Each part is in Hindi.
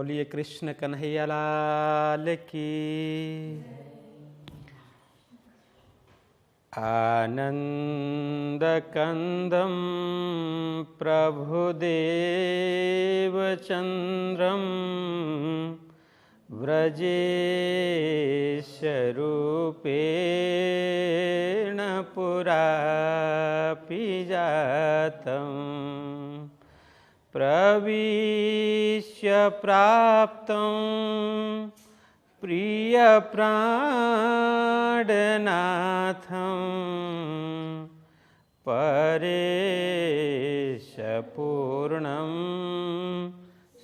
बोलिए कृष्ण कन्हैया लाल की। आनंदकंदं प्रभुदेवचन्द्रं व्रजेशरूपेण पुरापि जातम् प्रविश्य प्राप्तं प्रियप्राणनाथं परेशपूर्णं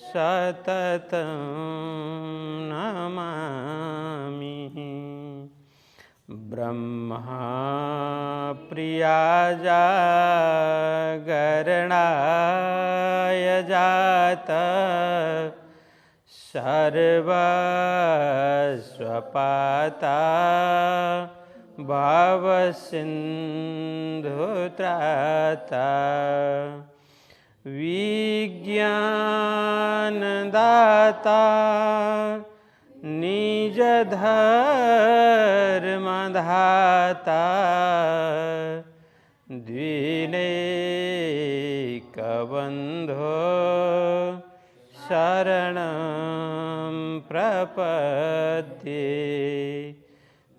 सततं नमामि। ब्रह्मप्रियाजागरणाय जाता सर्वस्वपाता भवसिन्धुत्राता विज्ञानदाता निजधर्मधाता द्विनैकबन्धो शरणं प्रपद्ये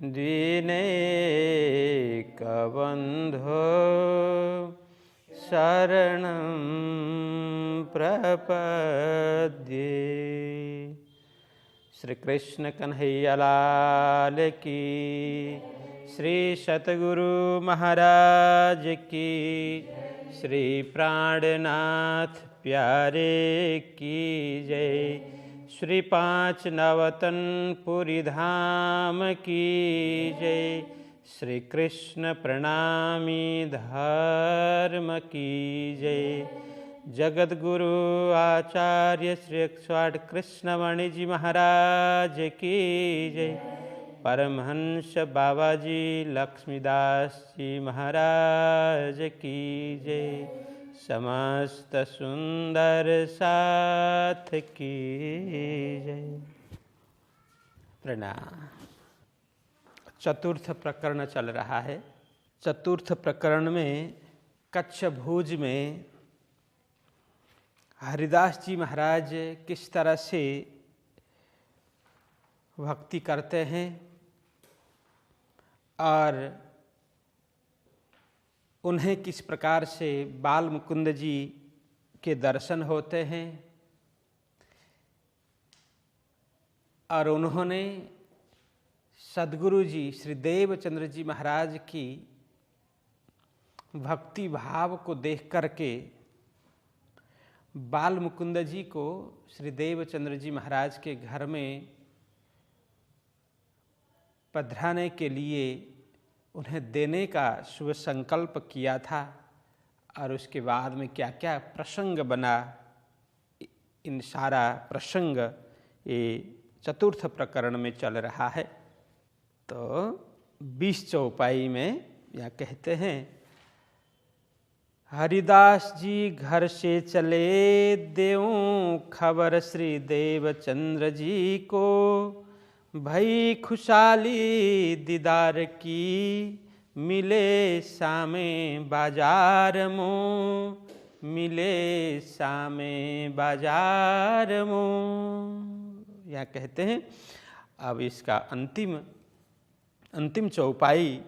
द्विनैकबन्धो शरणं प्रपद्ये। श्री कृष्ण कन्हैया लाल की, श्री सतगुरु महाराज की, श्री प्राणनाथ प्यारे की जय। श्री पाँच नवतन पुरी धाम की जय। श्री कृष्ण प्रणामी धर्म की जय। जगत गुरु आचार्य श्री स्वाट कृष्णमणि जी महाराज की जय। परमहंस बाबा जी लक्ष्मीदास जी महाराज की जय। समस्त सुंदर साथ की जय। प्रणाम। चतुर्थ प्रकरण चल रहा है। चतुर्थ प्रकरण में कच्छ भुज में हरिदास जी महाराज किस तरह से भक्ति करते हैं और उन्हें किस प्रकार से बाल मुकुंद जी के दर्शन होते हैं और उन्होंने सद्गुरु जी श्री देवचंद्र जी महाराज की भक्ति भाव को देख करके बाल मुकुंद जी को श्री देवचंद्र जी महाराज के घर में पधराने के लिए उन्हें देने का शुभ संकल्प किया था और उसके बाद में क्या क्या प्रसंग बना, इन सारा प्रसंग ये चतुर्थ प्रकरण में चल रहा है। तो 20 चौपाई में यह कहते हैं, हरिदास जी घर से चले देऊं खबर श्री देवचंद्र जी को, भई खुशहाली दीदार की मिले सामे बाजार मो, मिले सामे बाजार मो। यह कहते हैं। अब इसका अंतिम चौपाई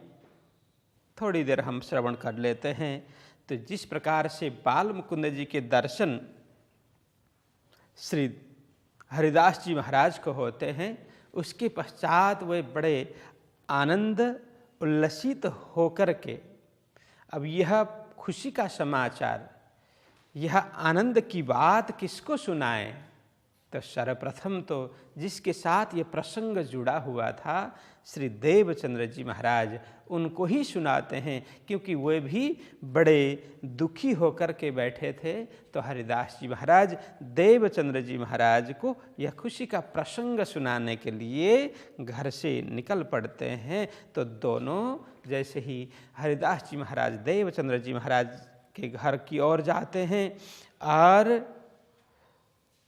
थोड़ी देर हम श्रवण कर लेते हैं। तो जिस प्रकार से बाल मुकुंद जी के दर्शन श्री हरिदास जी महाराज को होते हैं, उसके पश्चात वे बड़े आनंद उल्लसित होकर के अब यह खुशी का समाचार, यह आनंद की बात किसको सुनाएं। तो सर्वप्रथम तो जिसके साथ ये प्रसंग जुड़ा हुआ था श्री देवचंद्र जी महाराज, उनको ही सुनाते हैं, क्योंकि वे भी बड़े दुखी होकर के बैठे थे। तो हरिदास जी महाराज देवचंद्र जी महाराज को यह खुशी का प्रसंग सुनाने के लिए घर से निकल पड़ते हैं। तो दोनों जैसे ही हरिदास जी महाराज देवचंद्र जी महाराज के घर की ओर जाते हैं और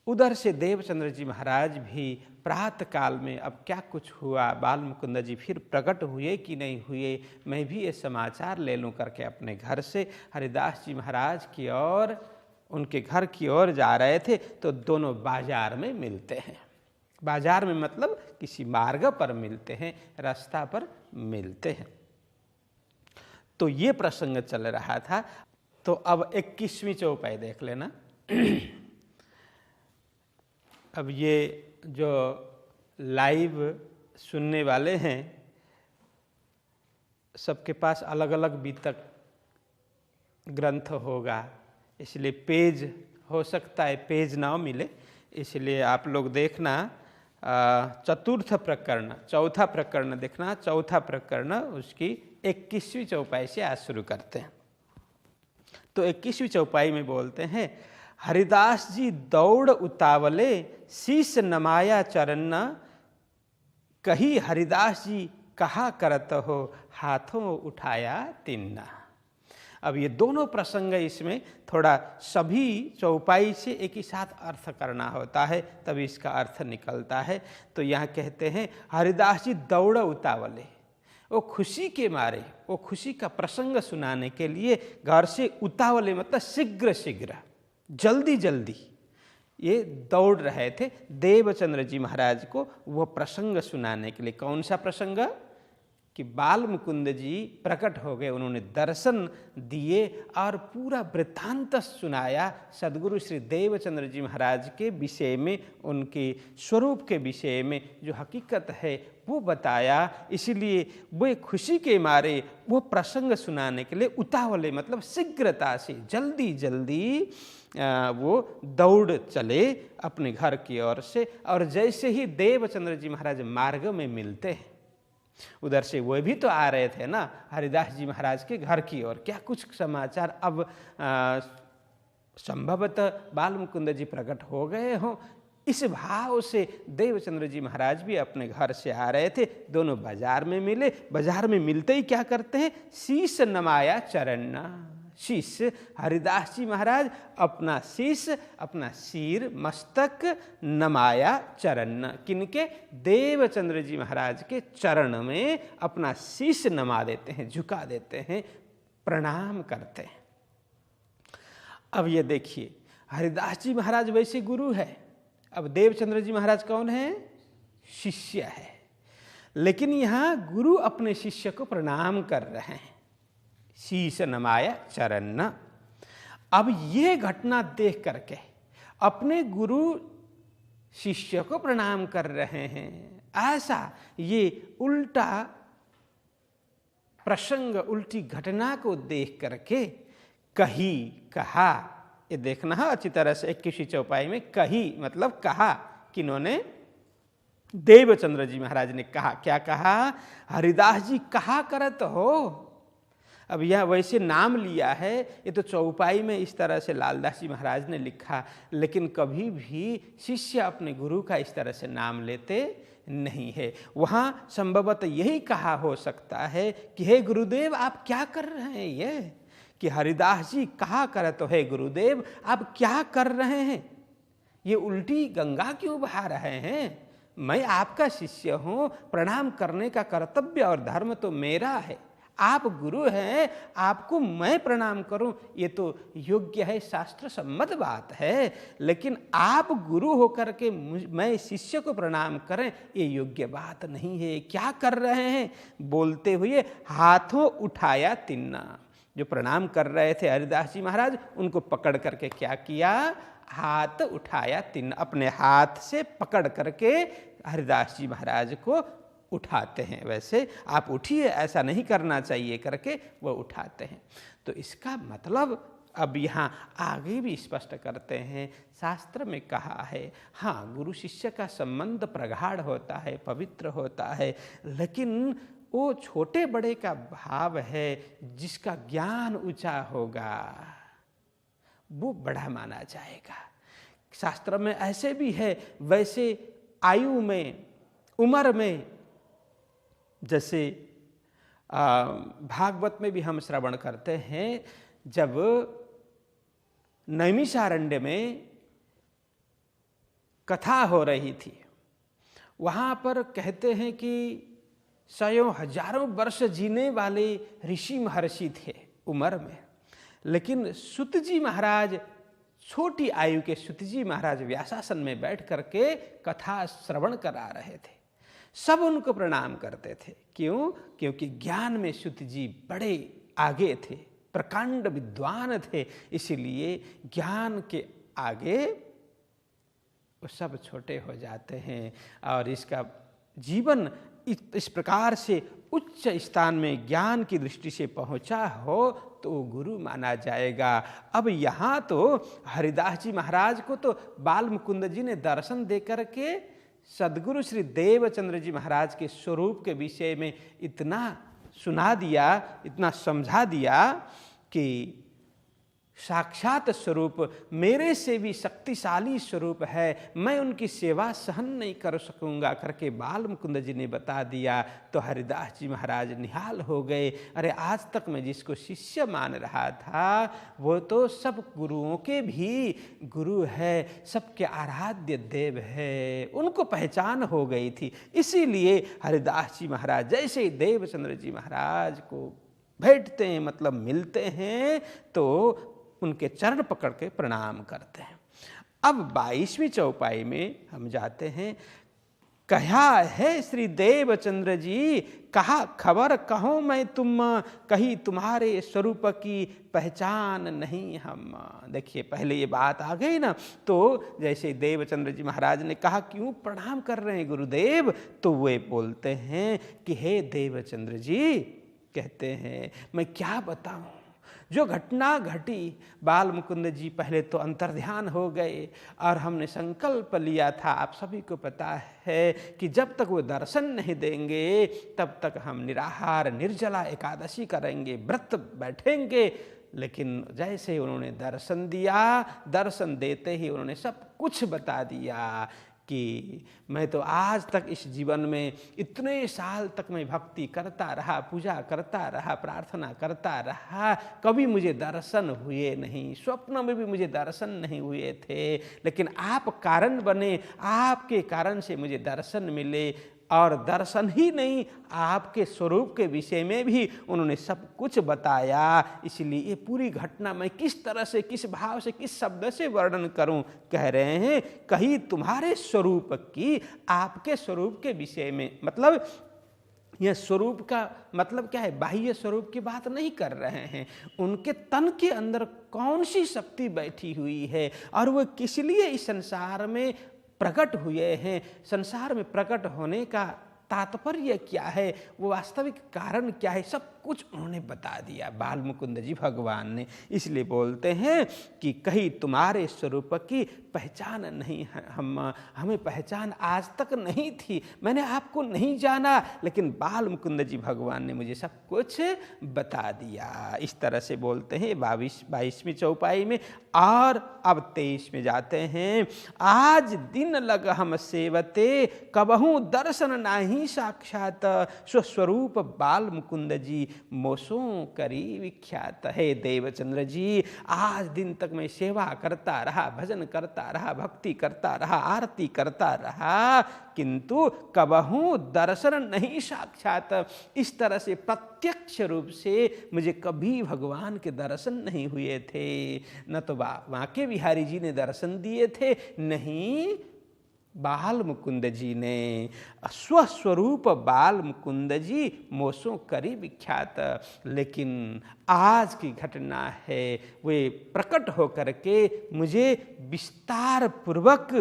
उधर से देवचंद्र जी महाराज भी प्रातः काल में अब क्या कुछ हुआ, बाल मुकुंद जी फिर प्रकट हुए कि नहीं हुए, मैं भी ये समाचार ले लूँ करके अपने घर से हरिदास जी महाराज की ओर, उनके घर की ओर जा रहे थे तो दोनों बाजार में मिलते हैं। बाजार में मतलब किसी मार्ग पर मिलते हैं, रास्ता पर मिलते हैं। तो ये प्रसंग चल रहा था। तो अब 21वीं चौपाई देख लेना। अब ये जो लाइव सुनने वाले हैं सबके पास अलग अलग बीतक ग्रंथ होगा, इसलिए पेज हो सकता है पेज ना मिले, इसलिए आप लोग देखना चतुर्थ प्रकरण, चौथा प्रकरण देखना। चौथा प्रकरण उसकी 21वीं चौपाई से आज शुरू करते हैं। तो 21वीं चौपाई में बोलते हैं, हरिदास जी दौड़ उतावले शीस नमाया चरण, कही हरिदास जी कहा करत हो हाथों उठाया तिन्ना। अब ये दोनों प्रसंग इसमें थोड़ा सभी चौपाई से एक ही साथ अर्थ करना होता है, तभी इसका अर्थ निकलता है। तो यहाँ कहते हैं हरिदास जी दौड़ उतावले, वो खुशी के मारे, वो खुशी का प्रसंग सुनाने के लिए घर से उतावले मतलब शीघ्र शीघ्र, जल्दी जल्दी ये दौड़ रहे थे देवचंद्र जी महाराज को वह प्रसंग सुनाने के लिए। कौन सा प्रसंग? कि बाल मुकुंद जी प्रकट हो गए, उन्होंने दर्शन दिए और पूरा वृत्तांत सुनाया सदगुरु श्री देवचंद्र जी महाराज के विषय में, उनके स्वरूप के विषय में जो हकीकत है वो बताया। इसलिए वे खुशी के मारे वो प्रसंग सुनाने के लिए उतावले मतलब शीघ्रता से जल्दी जल्दी वो दौड़ चले अपने घर की ओर से। और जैसे ही देवचंद्र जी महाराज मार्ग में मिलते हैं, उधर से वो भी तो आ रहे थे ना हरिदास जी महाराज के घर की ओर, क्या कुछ समाचार अब संभवतः बाल मुकुंद जी प्रकट हो गए हों, इस भाव से देवचंद्र जी महाराज भी अपने घर से आ रहे थे। दोनों बाजार में मिले, बाजार में मिलते ही क्या करते हैं, शीश नमाया चरण। शीश, हरिदास जी महाराज अपना शीश, अपना सिर मस्तक नमाया चरण, किनके? देवचंद्र जी महाराज के चरण में अपना शीश नमा देते हैं, झुका देते हैं, प्रणाम करते हैं। अब ये देखिए हरिदास जी महाराज वैसे गुरु है, अब देवचंद्र जी महाराज कौन है? शिष्य है। लेकिन यहाँ गुरु अपने शिष्य को प्रणाम कर रहे हैं, शीश नमाया चरण। अब ये घटना देख करके अपने गुरु शिष्य को प्रणाम कर रहे हैं, ऐसा ये उल्टा प्रसंग, उल्टी घटना को देख करके कही, कहा, ये देखना है अच्छी तरह से 21वीं चौपाई में। कही मतलब कहा, किन्होंने? देवचंद्र जी महाराज ने कहा। क्या कहा? हरिदास जी कहा करत हो। अब यह वैसे नाम लिया है, ये तो चौपाई में इस तरह से लालदास जी महाराज ने लिखा, लेकिन कभी भी शिष्य अपने गुरु का इस तरह से नाम लेते नहीं है। वहाँ संभवतः यही कहा हो सकता है कि हे गुरुदेव आप क्या कर रहे हैं, ये कि हरिदास जी कहा करत है गुरुदेव आप क्या कर रहे हैं, ये उल्टी गंगा क्यों बहा रहे हैं? मैं आपका शिष्य हूँ, प्रणाम करने का कर्तव्य और धर्म तो मेरा है, आप गुरु हैं, आपको मैं प्रणाम करूं ये तो योग्य है, शास्त्र सम्मत बात है। लेकिन आप गुरु होकर के मैं शिष्य को प्रणाम करें, ये योग्य बात नहीं है। क्या कर रहे हैं? बोलते हुए हाथों उठाया तिन्ना। जो प्रणाम कर रहे थे हरिदास जी महाराज, उनको पकड़ करके क्या किया? हाथ उठाया तिन्ना, अपने हाथ से पकड़ करके हरिदास जी महाराज को उठाते हैं। वैसे आप उठिए, ऐसा नहीं करना चाहिए करके वो उठाते हैं। तो इसका मतलब अब यहाँ आगे भी स्पष्ट करते हैं, शास्त्र में कहा है हाँ गुरु शिष्य का संबंध प्रगाढ़ होता है, पवित्र होता है, लेकिन वो छोटे बड़े का भाव है, जिसका ज्ञान ऊंचा होगा वो बड़ा माना जाएगा। शास्त्र में ऐसे भी है, वैसे आयु में, उम्र में, जैसे भागवत में भी हम श्रवण करते हैं, जब नैमिषारण्य में कथा हो रही थी। वहाँ पर कहते हैं कि सयों हजारों वर्ष जीने वाले ऋषि महर्षि थे उम्र में, लेकिन सूत जी महाराज, छोटी आयु के सूत जी महाराज व्यासासन में बैठ करके कथा श्रवण करा रहे थे। सब उनको प्रणाम करते थे। क्यों? क्योंकि ज्ञान में सूत जी बड़े आगे थे, प्रकांड विद्वान थे, इसीलिए ज्ञान के आगे वो सब छोटे हो जाते हैं। और इसका जीवन इस प्रकार से उच्च स्थान में ज्ञान की दृष्टि से पहुंचा हो तो गुरु माना जाएगा। अब यहाँ तो हरिदास जी महाराज को तो बाल मुकुंद जी ने दर्शन दे करके सद्गुरु श्री देवचंद्र जी महाराज के स्वरूप के विषय में इतना सुना दिया, इतना समझा दिया कि साक्षात स्वरूप मेरे से भी शक्तिशाली स्वरूप है, मैं उनकी सेवा सहन नहीं कर सकूंगा करके बाल मुकुंद जी ने बता दिया। तो हरिदास जी महाराज निहाल हो गए। अरे आज तक मैं जिसको शिष्य मान रहा था वो तो सब गुरुओं के भी गुरु है, सबके आराध्य देव है, उनको पहचान हो गई थी। इसीलिए हरिदास जी महाराज जैसे ही देवचंद्र जी महाराज को बैठते हैं, मतलब मिलते हैं, तो उनके चरण पकड़ के प्रणाम करते हैं। अब 22वीं चौपाई में हम जाते हैं। कहा है श्री देवचंद्र जी, कहा खबर कहो मैं तुम, कही तुम्हारे स्वरूप की पहचान नहीं हम। देखिए पहले ये बात आ गई ना, तो जैसे देवचंद्र जी महाराज ने कहा क्यों प्रणाम कर रहे हैं गुरुदेव, तो वे बोलते हैं कि हे देवचंद्र जी, कहते हैं मैं क्या बताऊं जो घटना घटी। बाल मुकुंद जी पहले तो अंतर्ध्यान हो गए और हमने संकल्प लिया था, आप सभी को पता है कि जब तक वो दर्शन नहीं देंगे तब तक हम निराहार निर्जला एकादशी करेंगे, व्रत बैठेंगे। लेकिन जैसे उन्होंने दर्शन दिया, दर्शन देते ही उन्होंने सब कुछ बता दिया कि मैं तो आज तक इस जीवन में इतने साल तक मैं भक्ति करता रहा, पूजा करता रहा, प्रार्थना करता रहा, कभी मुझे दर्शन हुए नहीं, स्वप्न में भी मुझे दर्शन नहीं हुए थे, लेकिन आप कारण बने, आपके कारण से मुझे दर्शन मिले। और दर्शन ही नहीं, आपके स्वरूप के विषय में भी उन्होंने सब कुछ बताया। इसलिए ये पूरी घटना मैं किस तरह से, किस भाव से, किस शब्द से वर्णन करूं। कह रहे हैं कहीं तुम्हारे स्वरूप की, आपके स्वरूप के विषय में, मतलब यह स्वरूप का मतलब क्या है, बाह्य स्वरूप की बात नहीं कर रहे हैं। उनके तन के अंदर कौन सी शक्ति बैठी हुई है और वो किस लिए इस संसार में प्रकट हुए हैं, संसार में प्रकट होने का तात्पर्य क्या है, वो वास्तविक कारण क्या है, सब कुछ उन्होंने बता दिया बाल मुकुंद जी भगवान ने। इसलिए बोलते हैं कि कहीं तुम्हारे स्वरूप की पहचान नहीं है, हमें पहचान आज तक नहीं थी, मैंने आपको नहीं जाना, लेकिन बाल मुकुंद जी भगवान ने मुझे सब कुछ बता दिया। इस तरह से बोलते हैं 22वीं चौपाई में। और अब 23 में जाते हैं। आज दिन लग हम सेवते, कबहू दर्शन नाही साक्षात, स्वस्वरूप बाल मुकुंद जी मोसों करी विख्यात। है देवचंद्र जी, आज दिन तक मैं सेवा करता रहा, भजन करता रहा, भक्ति करता रहा, आरती करता रहा, किंतु कबहू दर्शन नहीं साक्षात, इस तरह से प्रत्यक्ष रूप से मुझे कभी भगवान के दर्शन नहीं हुए थे। न तो बांके बिहारी जी ने दर्शन दिए थे, नहीं बाल मुकुंद जी ने। स्वस्वरूप बाल मुकुंद जी मोसों करी विख्यात। लेकिन आज की घटना है, वे प्रकट होकर के मुझे विस्तार पूर्वक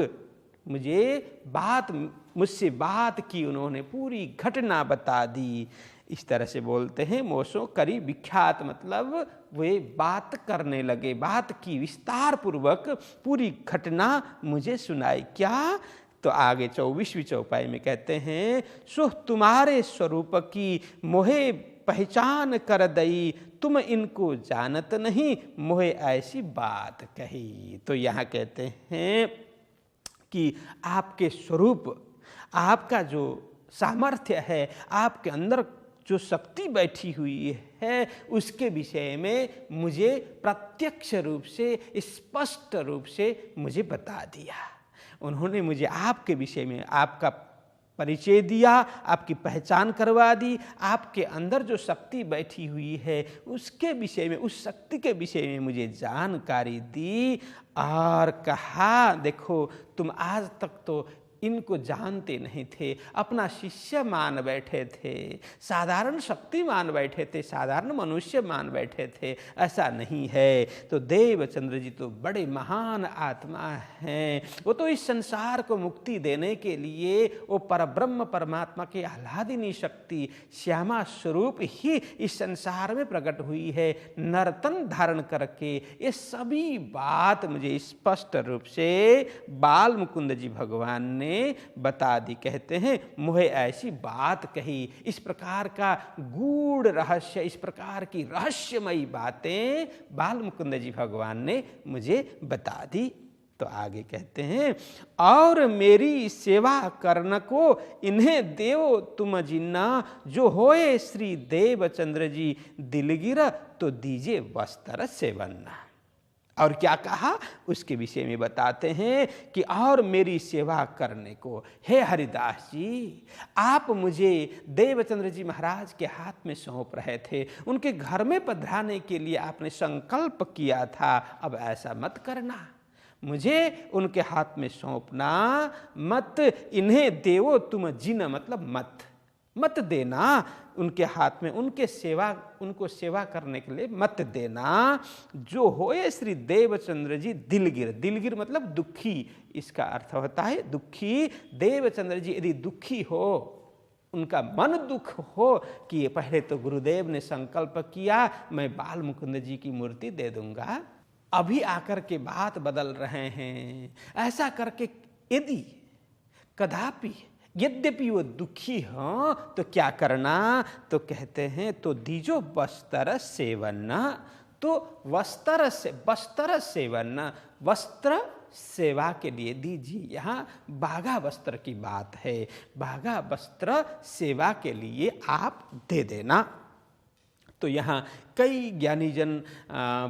मुझसे बात की, उन्होंने पूरी घटना बता दी। इस तरह से बोलते हैं मोसों करी विख्यात, मतलब वे बात करने लगे, बात की विस्तार पूर्वक, पूरी घटना मुझे सुनाई। क्या? तो आगे 24वीं चौपाई में कहते हैं, सो तुम्हारे स्वरूप की मोहे पहचान कर दई, तुम इनको जानत नहीं, मोहे ऐसी बात कही। तो यहाँ कहते हैं कि आपके स्वरूप, आपका जो सामर्थ्य है, आपके अंदर जो शक्ति बैठी हुई है, उसके विषय में मुझे प्रत्यक्ष रूप से, स्पष्ट रूप से मुझे बता दिया। उन्होंने मुझे आपके विषय में आपका परिचय दिया, आपकी पहचान करवा दी, आपके अंदर जो शक्ति बैठी हुई है उसके विषय में, उस शक्ति के विषय में मुझे जानकारी दी और कहा देखो तुम आज तक तो इनको जानते नहीं थे, अपना शिष्य मान बैठे थे, साधारण शक्ति मान बैठे थे, साधारण मनुष्य मान बैठे थे, ऐसा नहीं है। तो देवचंद्र जी तो बड़े महान आत्मा हैं, वो तो इस संसार को मुक्ति देने के लिए वो परब्रह्म परमात्मा की आह्लादिनी शक्ति श्यामा स्वरूप ही इस संसार में प्रकट हुई है, नर्तन धारण करके। ये सभी बात मुझे स्पष्ट रूप से बाल मुकुंद जी भगवान ने बता दी। कहते हैं मुझे ऐसी बात कही, इस प्रकार का गूढ़ रहस्य, इस प्रकार की रहस्यमयी बातें बाल मुकुंद जी भगवान ने मुझे बता दी। तो आगे कहते हैं और मेरी सेवा करन को इन्हें देव तुम जिन्ना, जो होए श्री देवचंद्र जी दिलगिर तो दीजिए वस्त्र सेवन्ना। और क्या कहा उसके विषय में बताते हैं कि और मेरी सेवा करने को, हे हरिदास जी आप मुझे देवचंद्र जी महाराज के हाथ में सौंप रहे थे, उनके घर में पधराने के लिए आपने संकल्प किया था, अब ऐसा मत करना, मुझे उनके हाथ में सौंपना मत। इन्हें देवो तुम जिन मतलब मत देना उनके हाथ में, उनको सेवा करने के लिए मत देना। जो होए श्री देवचंद्र जी दिलगिर मतलब दुखी, इसका अर्थ होता है दुखी। देवचंद्र जी यदि दुखी हो, उनका मन दुख हो कि ये पहले तो गुरुदेव ने संकल्प किया मैं बाल मुकुंद जी की मूर्ति दे दूंगा, अभी आकर के बात बदल रहे हैं, ऐसा करके यदि कदापि यद्यपि वो दुखी हो तो क्या करना, तो कहते हैं तो दीजो वस्त्र सेवन। तो वस्त्र सेवन, वस्त्र सेवा के लिए दीजिए। यहाँ बागा वस्त्र की बात है, बागा वस्त्र सेवा के लिए आप दे देना। तो यहाँ कई ज्ञानीजन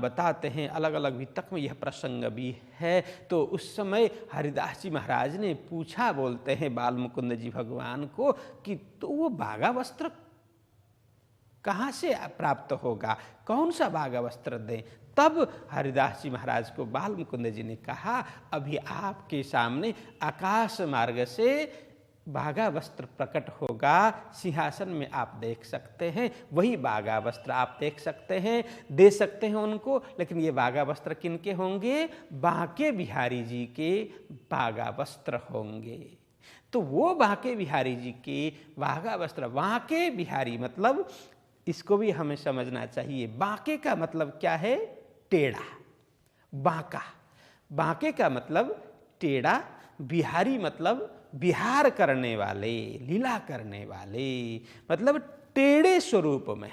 बताते हैं, अलग अलग वितक में यह प्रसंग भी है। तो उस समय हरिदास जी महाराज ने पूछा, बोलते हैं बाल मुकुंद जी भगवान को कि तो वो बागा वस्त्र कहाँ से प्राप्त होगा, कौन सा बागा वस्त्र दें। तब हरिदास जी महाराज को बाल मुकुंद जी ने कहा अभी आपके सामने आकाश मार्ग से बागा वस्त्र प्रकट होगा, सिंहासन में आप देख सकते हैं, वही बागा वस्त्र आप देख सकते हैं, दे सकते हैं उनको। लेकिन ये बागा वस्त्र किनके होंगे, बांके बिहारी जी के बागा वस्त्र होंगे। तो वो बांके बिहारी जी के बागा वस्त्र, बांके बिहारी मतलब इसको भी हमें समझना चाहिए, बांके का मतलब क्या है, टेढ़ा, बांका, बांके का मतलब टेढ़ा, बिहारी मतलब विहार करने वाले, लीला करने वाले, मतलब टेढ़े स्वरूप में।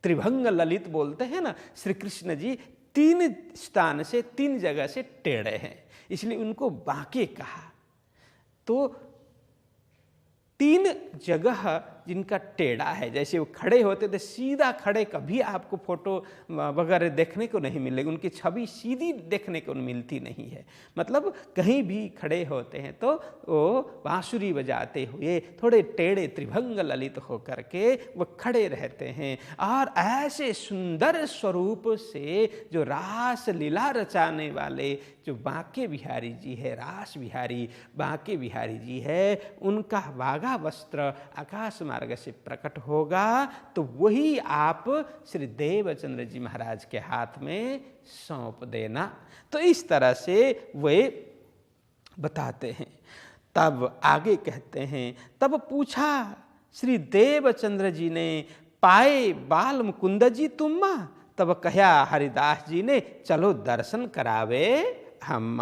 त्रिभंग ललित बोलते हैं ना, श्री कृष्ण जी 3 स्थान से 3 जगह से टेढ़े हैं, इसलिए उनको बांके कहा। तो 3 जगह जिनका टेढ़ा है, जैसे वो खड़े होते थे सीधा खड़े, कभी आपको फोटो वगैरह देखने को नहीं मिलेगी, उनकी छवि सीधी देखने को मिलती नहीं है। मतलब कहीं भी खड़े होते हैं तो वो बांसुरी बजाते हुए थोड़े टेढ़े त्रिभंग ललित होकर के वो खड़े रहते हैं। और ऐसे सुंदर स्वरूप से जो रास लीला रचाने वाले जो बांके बिहारी जी है, रास बिहारी बांके बिहारी जी है, उनका बागा वस्त्र आकाश मार्ग से प्रकट होगा। तो वही आप श्री देवचंद्र जी महाराज के हाथ में सौंप देना। तो इस तरह से वे बताते हैं। तब आगे कहते हैं, तब पूछा श्री देवचंद्र जी ने पाए बाल मुकुंद जी तुम, तब कहा हरिदास जी ने चलो दर्शन करावे हम।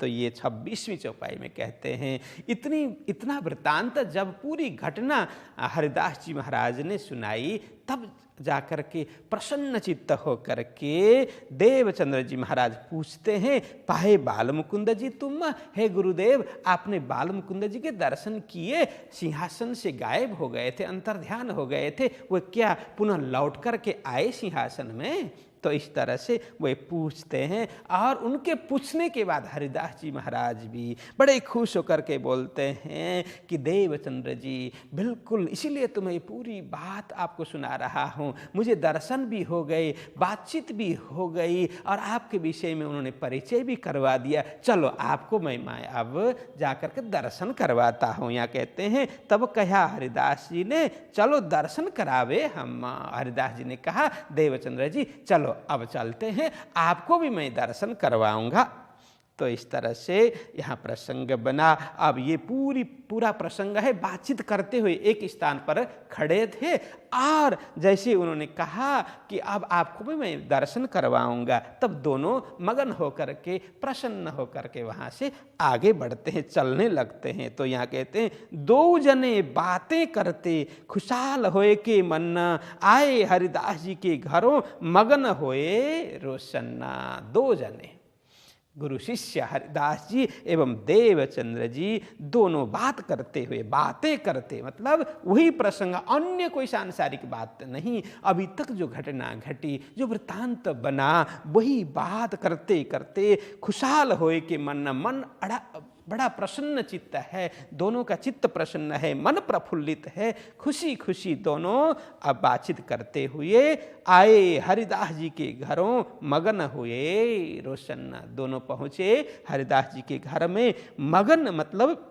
तो ये 26वीं चौपाई में कहते हैं, इतना वृत्तांत जब पूरी घटना हरिदास जी महाराज ने सुनाई, तब जाकर के प्रसन्न चित्त होकर के देवचंद्र जी महाराज पूछते हैं, पाहे बाल मुकुंद जी तुम? हे गुरुदेव, आपने बाल मुकुंद जी के दर्शन किए, सिंहासन से गायब हो गए थे, अंतर्ध्यान हो गए थे, वो क्या पुनः लौट करके आए सिंहासन में? तो इस तरह से वे पूछते हैं और उनके पूछने के बाद हरिदास जी महाराज भी बड़े खुश होकर के बोलते हैं कि देवचंद्र जी बिल्कुल, इसीलिए तो मैं पूरी बात आपको सुना रहा हूँ। मुझे दर्शन भी हो गए, बातचीत भी हो गई और आपके विषय में उन्होंने परिचय भी करवा दिया। चलो आपको मैं अब जाकर के दर्शन करवाता हूँ। यहाँ कहते हैं तब कहा हरिदास जी ने, चलो दर्शन करावे हम। हरिदास जी ने कहा, देवचंद्र जी चलो अब चलते हैं, आपको भी मैं दर्शन करवाऊंगा। तो इस तरह से यहाँ प्रसंग बना। अब ये पूरा प्रसंग है, बातचीत करते हुए एक स्थान पर खड़े थे और जैसे उन्होंने कहा कि अब आपको भी मैं दर्शन करवाऊंगा, तब दोनों मगन होकर के, प्रसन्न होकर के वहाँ से आगे बढ़ते हैं, चलने लगते हैं। तो यहाँ कहते हैं, दो जने बातें करते खुशहाल होए के मन, आए हरिदास जी के घरों मगन होए रोशन्ना। दो जने, गुरु शिष्य हरिदास जी एवं देवचंद्र जी दोनों बात करते हुए, बातें करते मतलब वही प्रसंग, अन्य कोई सांसारिक बात नहीं, अभी तक जो घटना घटी, जो वृत्तांत बना, वही बात करते करते खुशहाल होए के मन बड़ा प्रसन्न चित्त है, दोनों का चित्त प्रसन्न है, मन प्रफुल्लित है, खुशी खुशी दोनों अब बातचीत करते हुए आए हरिदास जी के घरों मगन हुए रोशन। दोनों पहुँचे हरिदास जी के घर में। मगन मतलब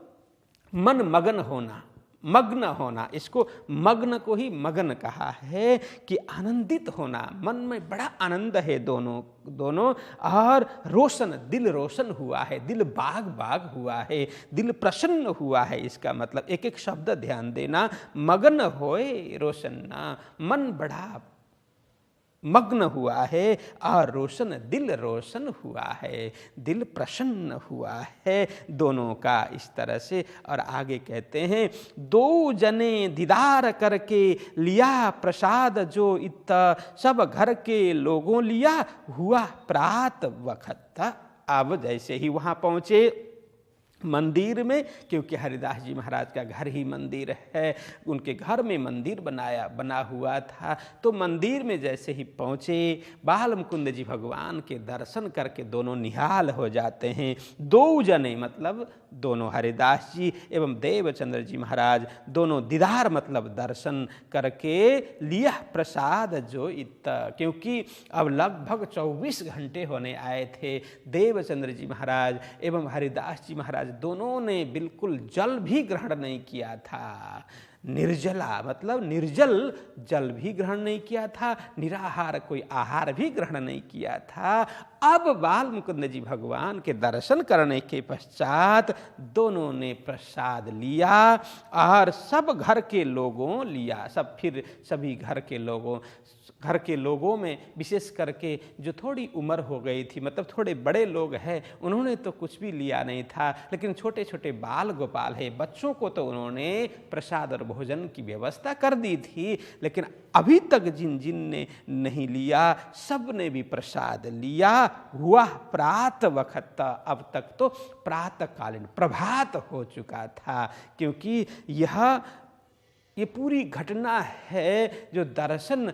मन मगन होना, मग्न होना, इसको मग्न को ही मगन कहा है कि आनंदित होना, मन में बड़ा आनंद है दोनों और रोशन, दिल रोशन हुआ है, दिल बाग बाग हुआ है, दिल प्रसन्न हुआ है। इसका मतलब एक एक शब्द ध्यान देना, मगन होए रोशन्ना, मन बड़ा मग्न हुआ है और रोशन, दिल रोशन हुआ है, दिल प्रसन्न हुआ है दोनों का। इस तरह से और आगे कहते हैं, दो जने दीदार करके लिया प्रसाद, जो इत सब घर के लोगों लिया हुआ प्रात वक्त। अब जैसे ही वहाँ पहुँचे मंदिर में, क्योंकि हरिदास जी महाराज का घर ही मंदिर है, उनके घर में मंदिर बना हुआ था, तो मंदिर में जैसे ही पहुँचे बाल मुकुंद जी भगवान के दर्शन करके दोनों निहाल हो जाते हैं। दो जने मतलब दोनों हरिदास जी एवं देवचंद्र जी महाराज दोनों दीदार मतलब दर्शन करके लिया प्रसाद जो इत, क्योंकि अब लगभग 24 घंटे होने आए थे। देवचंद्र जी महाराज एवं हरिदास जी महाराज दोनों ने बिल्कुल जल भी ग्रहण नहीं किया था। निर्जला मतलब निर्जल जल भी ग्रहण नहीं किया था, निराहार कोई आहार भी ग्रहण नहीं किया था। अब बाल मुकुंद जी भगवान के दर्शन करने के पश्चात दोनों ने प्रसाद लिया और सब घर के लोगों लिया। फिर सभी घर के लोगों में विशेष करके जो थोड़ी उम्र हो गई थी, मतलब थोड़े बड़े लोग हैं, उन्होंने तो कुछ भी लिया नहीं था, लेकिन छोटे छोटे बाल गोपाल है, बच्चों को तो उन्होंने प्रसाद और भोजन की व्यवस्था कर दी थी। लेकिन अभी तक जिन ने नहीं लिया, सब ने भी प्रसाद लिया हुआ प्रात वक्त। अब तक तो प्रातकालीन प्रभात हो चुका था, क्योंकि ये पूरी घटना है जो दर्शन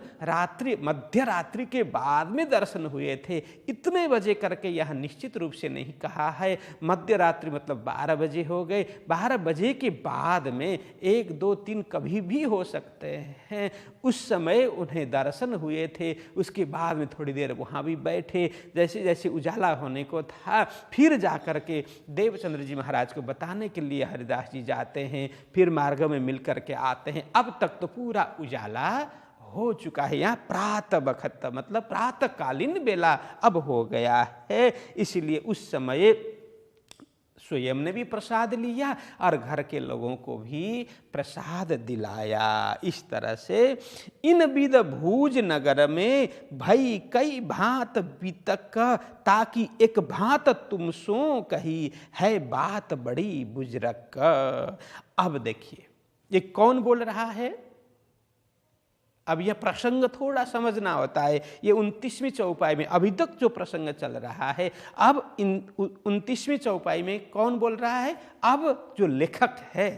मध्य रात्रि के बाद में दर्शन हुए थे। इतने बजे करके यह निश्चित रूप से नहीं कहा है। मध्य रात्रि मतलब 12 बजे हो गए, 12 बजे के बाद में 1, 2, 3 कभी भी हो सकते हैं, उस समय उन्हें दर्शन हुए थे। उसके बाद में थोड़ी देर वहाँ भी बैठे, जैसे जैसे उजाला होने को था, फिर जा कर के देवचंद्र जी महाराज को बताने के लिए हरिदास जी जाते हैं, फिर मार्ग में मिल कर के आते हैं। अब तक तो पूरा उजाला हो चुका है। यहाँ प्रात वक्त मतलब प्रातकालीन बेला अब हो गया है, इसलिए उस समय स्वयं ने भी प्रसाद लिया और घर के लोगों को भी प्रसाद दिलाया। इस तरह से इन विद भूज नगर में भई कई भांत बीतक, ताकि एक भांत तुम सो कही है बात बड़ी बुजरक। अब देखिए ये कौन बोल रहा है? अब यह प्रसंग थोड़ा समझना होता है। ये 29वीं चौपाई में अभी तक जो प्रसंग चल रहा है, अब इन 29वीं चौपाई में कौन बोल रहा है? अब जो लेखक है,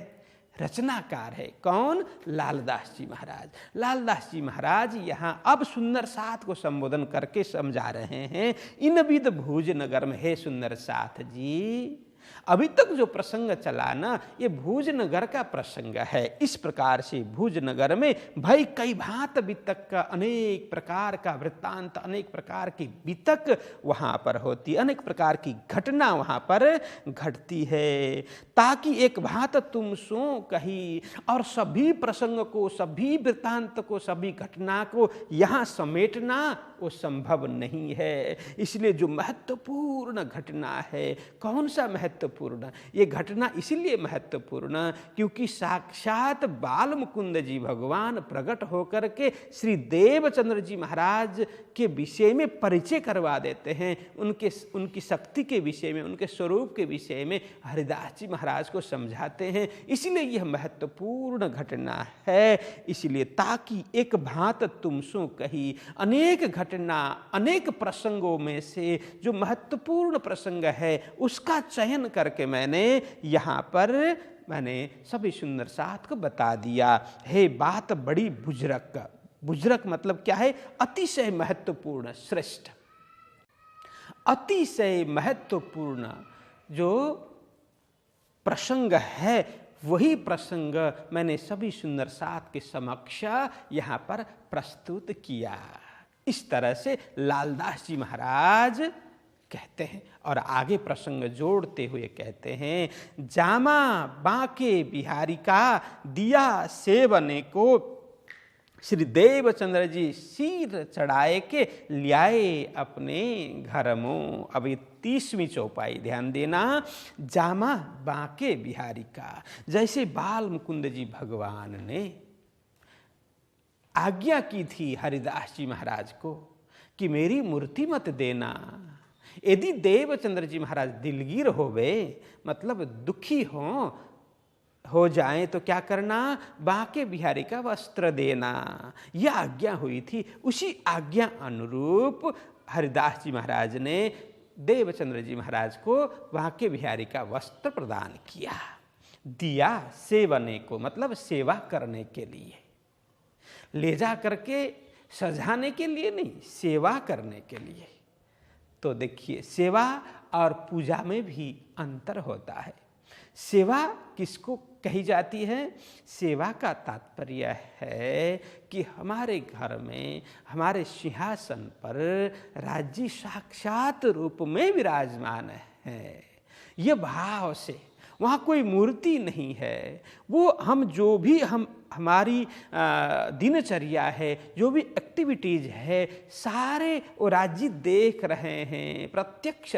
रचनाकार है, कौन? लालदास जी महाराज। लालदास जी महाराज यहाँ अब सुंदर साथ को संबोधन करके समझा रहे हैं। इन विद भुज नगर में, हे सुंदर साथ जी, अभी तक जो प्रसंग चला ना, ये भुज नगर का प्रसंग है। इस प्रकार से भुज नगर में भाई कई भांत वितक का, अनेक प्रकार का वृत्तांत, अनेक प्रकार की वितक वहाँ पर होती, अनेक प्रकार की घटना वहाँ पर घटती है। ताकि एक भांत तुम सो कही, और सभी प्रसंग को, सभी वृत्तांत को, सभी घटना को यहाँ समेटना वो संभव नहीं है। इसलिए जो महत्वपूर्ण घटना है, कौन सा महत्वपूर्ण? ये घटना इसलिए महत्वपूर्ण क्योंकि साक्षात बाल मुकुंद जी भगवान प्रकट होकर के श्री देवचंद्र जी महाराज के विषय में परिचय करवा देते हैं। उनकी शक्ति के विषय में, उनके स्वरूप के विषय में हरिदास जी महाराज को समझाते हैं। इसलिए यह महत्वपूर्ण घटना है। इसलिए ताकि एक भांत तुम सो कही, अनेक घटना, अनेक प्रसंगों में से जो महत्वपूर्ण प्रसंग है उसका चयन करके मैंने यहाँ पर सभी सुंदर साथ को बता दिया। हे बात बड़ी बुजरक, बुजरक मतलब क्या है? अतिशय महत्वपूर्ण, श्रेष्ठ, अतिशय महत्वपूर्ण जो प्रसंग है, वही प्रसंग मैंने सभी सुंदर साथ के समक्ष यहाँ पर प्रस्तुत किया। इस तरह से लालदास जी महाराज कहते हैं और आगे प्रसंग जोड़ते हुए कहते हैं, जामा बांके बिहारी का दिया सेवने को, श्री देवचंद्र जी सिर चढ़ाए के लियाए अपने घर में। अब 30वीं चौपाई ध्यान देना, जामा बांके बिहारी का, जैसे बाल मुकुंद जी भगवान ने आज्ञा की थी हरिदास जी महाराज को कि मेरी मूर्ति मत देना। यदि देवचंद्र जी महाराज दिलगीर होवे, मतलब दुखी हो जाएं, तो क्या करना? बांके बिहारी का वस्त्र देना, यह आज्ञा हुई थी। उसी आज्ञा अनुरूप हरिदास जी महाराज ने देवचंद्र जी महाराज को बांके बिहारी का वस्त्र प्रदान किया। दिया सेवने को, मतलब सेवा करने के लिए, ले जा करके सजाने के लिए नहीं, सेवा करने के लिए। तो देखिए, सेवा और पूजा में भी अंतर होता है। सेवा किसको कही जाती है? सेवा का तात्पर्य है कि हमारे घर में, हमारे सिंहासन पर राज्य साक्षात रूप में विराजमान है। ये भाव से, वहाँ कोई मूर्ति नहीं है, वो हम जो भी हमारी दिनचर्या है, जो भी एक्टिविटीज है, सारे वो राज्य देख रहे हैं, प्रत्यक्ष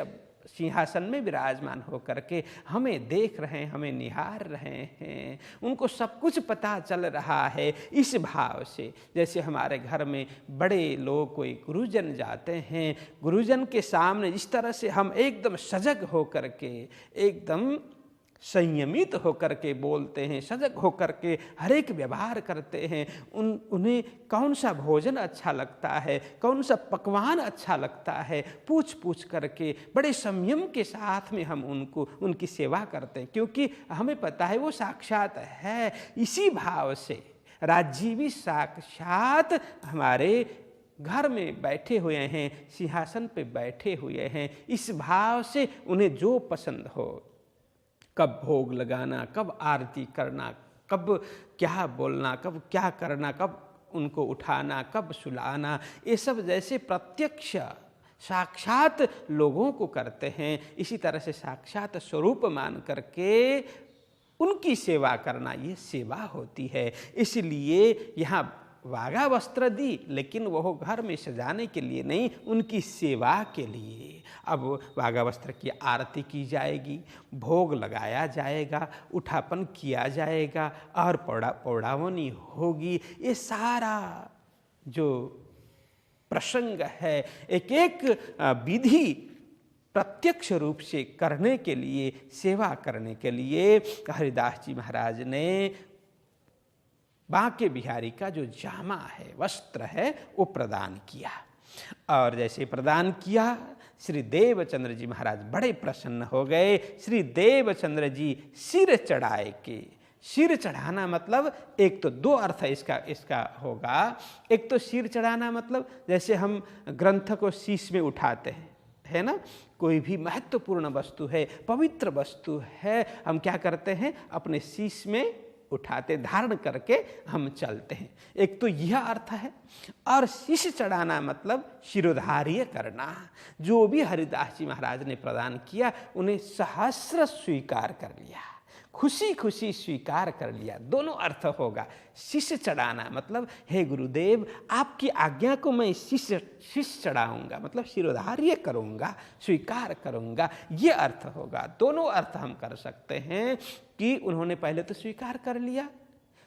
सिंहासन में विराजमान होकर के हमें देख रहे हैं, हमें निहार रहे हैं, उनको सब कुछ पता चल रहा है। इस भाव से, जैसे हमारे घर में बड़े लोग, कोई गुरुजन जाते हैं, गुरुजन के सामने जिस तरह से हम एकदम सजग होकर के, एकदम संयमित होकर के बोलते हैं, सजग होकर के हर एक व्यवहार करते हैं, उन्हें कौन सा भोजन अच्छा लगता है, कौन सा पकवान अच्छा लगता है, पूछ पूछ करके बड़े संयम के साथ में हम उनकी सेवा करते हैं, क्योंकि हमें पता है वो साक्षात है। इसी भाव से राज्य भी साक्षात हमारे घर में बैठे हुए हैं, सिंहासन पे बैठे हुए हैं। इस भाव से उन्हें जो पसंद हो, कब भोग लगाना, कब आरती करना, कब क्या बोलना, कब क्या करना, कब उनको उठाना, कब सुलाना, ये सब जैसे प्रत्यक्ष साक्षात लोगों को करते हैं, इसी तरह से साक्षात स्वरूप मान करके उनकी सेवा करना, ये सेवा होती है। इसलिए यहाँ वागा वस्त्र दी, लेकिन वह घर में सजाने के लिए नहीं, उनकी सेवा के लिए। अब वागा वस्त्र की आरती की जाएगी, भोग लगाया जाएगा, उठापन किया जाएगा और पौड़ावनी होगी। ये सारा जो प्रसंग है, एक एक विधि प्रत्यक्ष रूप से करने के लिए, सेवा करने के लिए हरिदास जी महाराज ने बांके बिहारी का जो जामा है, वस्त्र है, वो प्रदान किया। और जैसे प्रदान किया, श्री देवचंद्र जी महाराज बड़े प्रसन्न हो गए। श्री देवचंद्र जी सिर चढ़ाए के, सिर चढ़ाना मतलब एक तो दो अर्थ इसका होगा। एक तो सिर चढ़ाना मतलब जैसे हम ग्रंथ को शीश में उठाते हैं, है ना, कोई भी महत्वपूर्ण वस्तु है, पवित्र वस्तु है, हम क्या करते हैं, अपने शीश में उठाते, धारण करके हम चलते हैं। एक तो यह अर्थ है। और शीश चढ़ाना मतलब शिरोधार्य करना। जो भी हरिदास जी महाराज ने प्रदान किया उन्हें सहस्र स्वीकार कर लिया, खुशी खुशी स्वीकार कर लिया। दोनों अर्थ होगा। शीश चढ़ाना मतलब हे गुरुदेव, आपकी आज्ञा को मैं शीश चढ़ाऊंगा, मतलब शिरोधार्य करूंगा, स्वीकार करूंगा, ये अर्थ होगा। दोनों अर्थ हम कर सकते हैं कि उन्होंने पहले तो स्वीकार कर लिया,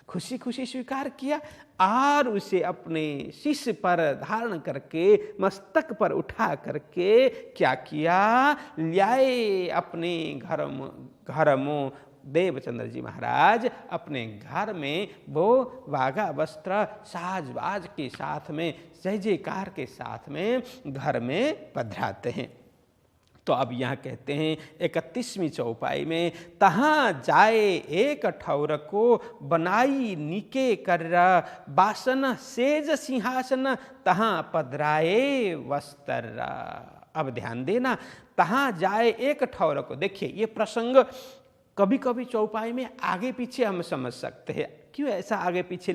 खुशी खुशी स्वीकार किया, और उसे अपने शीश पर धारण करके, मस्तक पर उठा करके क्या किया, लाए अपने घर में। देवचंद्र जी महाराज अपने घर में वो वागा वस्त्र साजबाज के साथ में, जय जयकार के साथ में घर में पधराते हैं। तो अब यहाँ कहते हैं 31वीं चौपाई में, तहाँ जाए एक ठौर को बनाई निके कर, बासन सेज सिंहासन तहाँ पधराए वस्त्र। अब ध्यान देना, तहाँ जाए एक ठौर को। देखिए ये प्रसंग कभी कभी चौपाई में आगे पीछे हम समझ सकते हैं, क्यों ऐसा आगे पीछे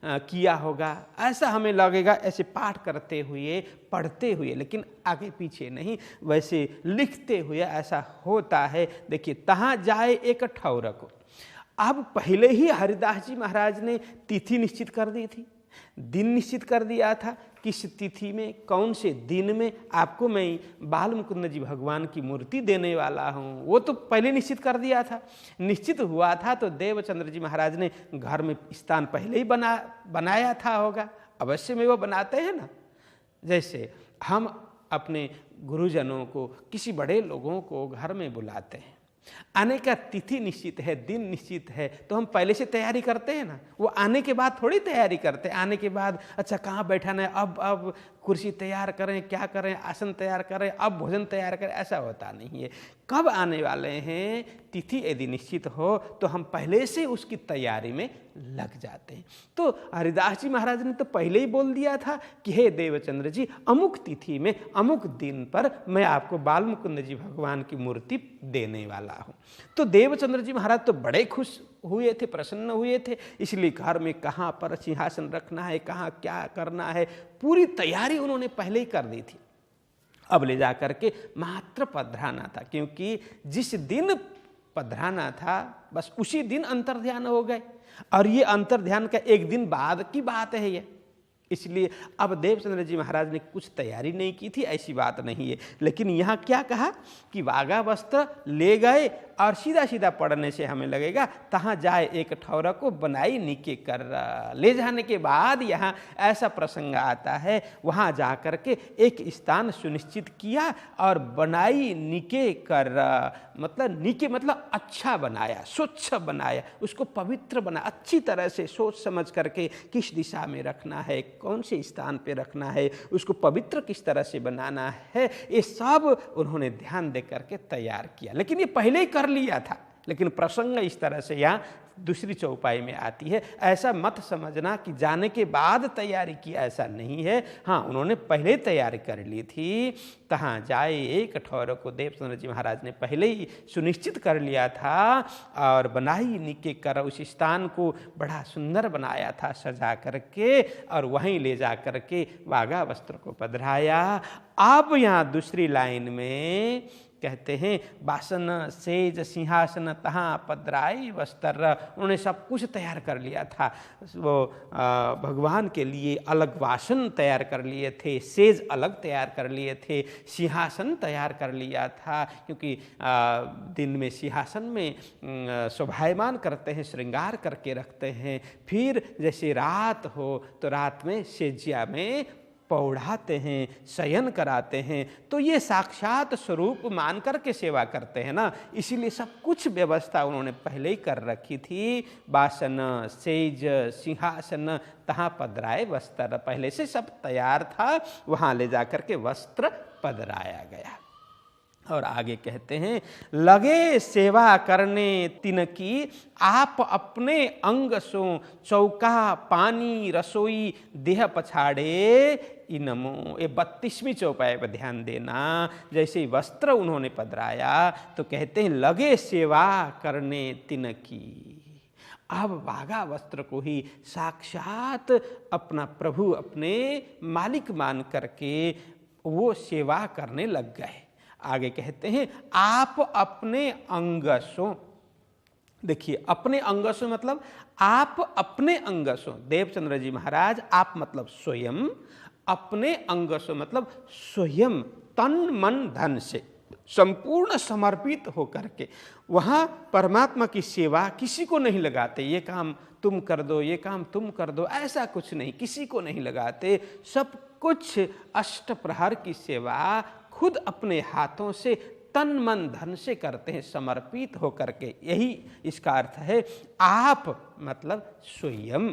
किया होगा, ऐसा हमें लगेगा ऐसे पाठ करते हुए, पढ़ते हुए, लेकिन आगे पीछे नहीं, वैसे लिखते हुए ऐसा होता है। देखिए, तहाँ जाए एक ठौर को। अब पहले ही हरिदास जी महाराज ने तिथि निश्चित कर दी थी, दिन निश्चित कर दिया था, किस तिथि में, कौन से दिन में आपको मैं बाल मुकुंद जी भगवान की मूर्ति देने वाला हूँ, वो तो पहले निश्चित कर दिया था। निश्चित हुआ था तो देवचंद्र जी महाराज ने घर में स्थान पहले ही बनाया था होगा, अवश्य में वो बनाते हैं ना। जैसे हम अपने गुरुजनों को, किसी बड़े लोगों को घर में बुलाते हैं, आने का तिथि निश्चित है, दिन निश्चित है, तो हम पहले से तैयारी करते हैं ना। वो आने के बाद थोड़ी तैयारी करते हैं। आने के बाद अच्छा कहाँ बैठाना है, अब कुर्सी तैयार करें, क्या करें, आसन तैयार करें, अब भोजन तैयार करें, ऐसा होता नहीं है। कब आने वाले हैं, तिथि यदि निश्चित हो तो हम पहले से उसकी तैयारी में लग जाते हैं। तो हरिदास जी महाराज ने तो पहले ही बोल दिया था कि हे देवचंद्र जी, अमुक तिथि में अमुक दिन पर मैं आपको बाल मुकुंद जी भगवान की मूर्ति देने वाला हूँ। तो देवचंद्र जी महाराज तो बड़े खुश हुए थे, प्रसन्न हुए थे। इसलिए घर में कहाँ पर सिंहासन रखना है, कहाँ क्या करना है, पूरी तैयारी उन्होंने पहले ही कर दी थी। अब ले जा करके मात्र पधराना था, क्योंकि जिस दिन पधराना था बस उसी दिन अंतर्ध्यान हो गए, और ये अंतर्ध्यान का एक दिन बाद की बात है ये। इसलिए अब देवचंद्र जी महाराज ने कुछ तैयारी नहीं की थी, ऐसी बात नहीं है। लेकिन यहाँ क्या कहा कि वागा वस्त्र ले गए, और सीधा सीधा पढ़ने से हमें लगेगा तहाँ जाए एक ठौर को बनाई निके कर। ले जाने के बाद यहाँ ऐसा प्रसंग आता है, वहाँ जा कर के एक स्थान सुनिश्चित किया और बनाई निके कर, मतलब निके मतलब अच्छा बनाया, स्वच्छ बनाया, उसको पवित्र बनाया, अच्छी तरह से सोच समझ करके किस दिशा में रखना है, कौन से स्थान पे रखना है, उसको पवित्र किस तरह से बनाना है, ये सब उन्होंने ध्यान दे करके तैयार किया। लेकिन ये पहले ही कर लिया था, लेकिन प्रसंग इस तरह से यहाँ दूसरी चौपाई में आती है। ऐसा मत समझना कि जाने के बाद तैयारी की, ऐसा नहीं है। हाँ, उन्होंने पहले तैयारी कर ली थी। तहाँ जाए एक ठौर को देवचंद्र जी महाराज ने पहले ही सुनिश्चित कर लिया था, और बनाई निके कर, उस स्थान को बड़ा सुंदर बनाया था सजा करके, और वहीं ले जा करके वागा वस्त्र को पधराया। अब यहाँ दूसरी लाइन में कहते हैं, बासन सेज सिंहासन तहाँ पधराए वस्त्र। उन्होंने सब कुछ तैयार कर लिया था। वो भगवान के लिए अलग वासन तैयार कर लिए थे, सेज अलग तैयार कर लिए थे, सिंहासन तैयार कर लिया था, क्योंकि दिन में सिंहासन में शोभायमान करते हैं, श्रृंगार करके रखते हैं। फिर जैसे रात हो तो रात में सेजिया में पौढ़ाते हैं, शयन कराते हैं, तो ये साक्षात स्वरूप मान करके सेवा करते हैं ना। इसीलिए सब कुछ व्यवस्था उन्होंने पहले ही कर रखी थी। बासन, सेज, सिंहासन, तहाँ पधराए वस्त्र, पहले से सब तैयार था, वहाँ ले जा कर के वस्त्र पधराया गया। और आगे कहते हैं, लगे सेवा करने तिनकी, आप अपने अंग सो चौका पानी रसोई देह पछाड़े इनमो। ये 32वीं चौपाई पर ध्यान देना। जैसे वस्त्र उन्होंने पधराया तो कहते हैं लगे सेवा करने तिनकी। अब वागा वस्त्र को ही साक्षात अपना प्रभु, अपने मालिक मान करके वो सेवा करने लग गए। आगे कहते हैं, आप अपने अंगसों, देखिए अपने अंगसों मतलब आप अपने अंगसों, देवचंद्र जी महाराज, आप मतलब स्वयं, अपने अंगसों मतलब स्वयं तन मन धन से संपूर्ण समर्पित होकर के वहाँ परमात्मा की सेवा किसी को नहीं लगाते। ये काम तुम कर दो, ये काम तुम कर दो, ऐसा कुछ नहीं, किसी को नहीं लगाते। सब कुछ अष्ट प्रहर की सेवा खुद अपने हाथों से तन मन धन से करते हैं, समर्पित होकर के। यही इसका अर्थ है। आप मतलब स्वयं,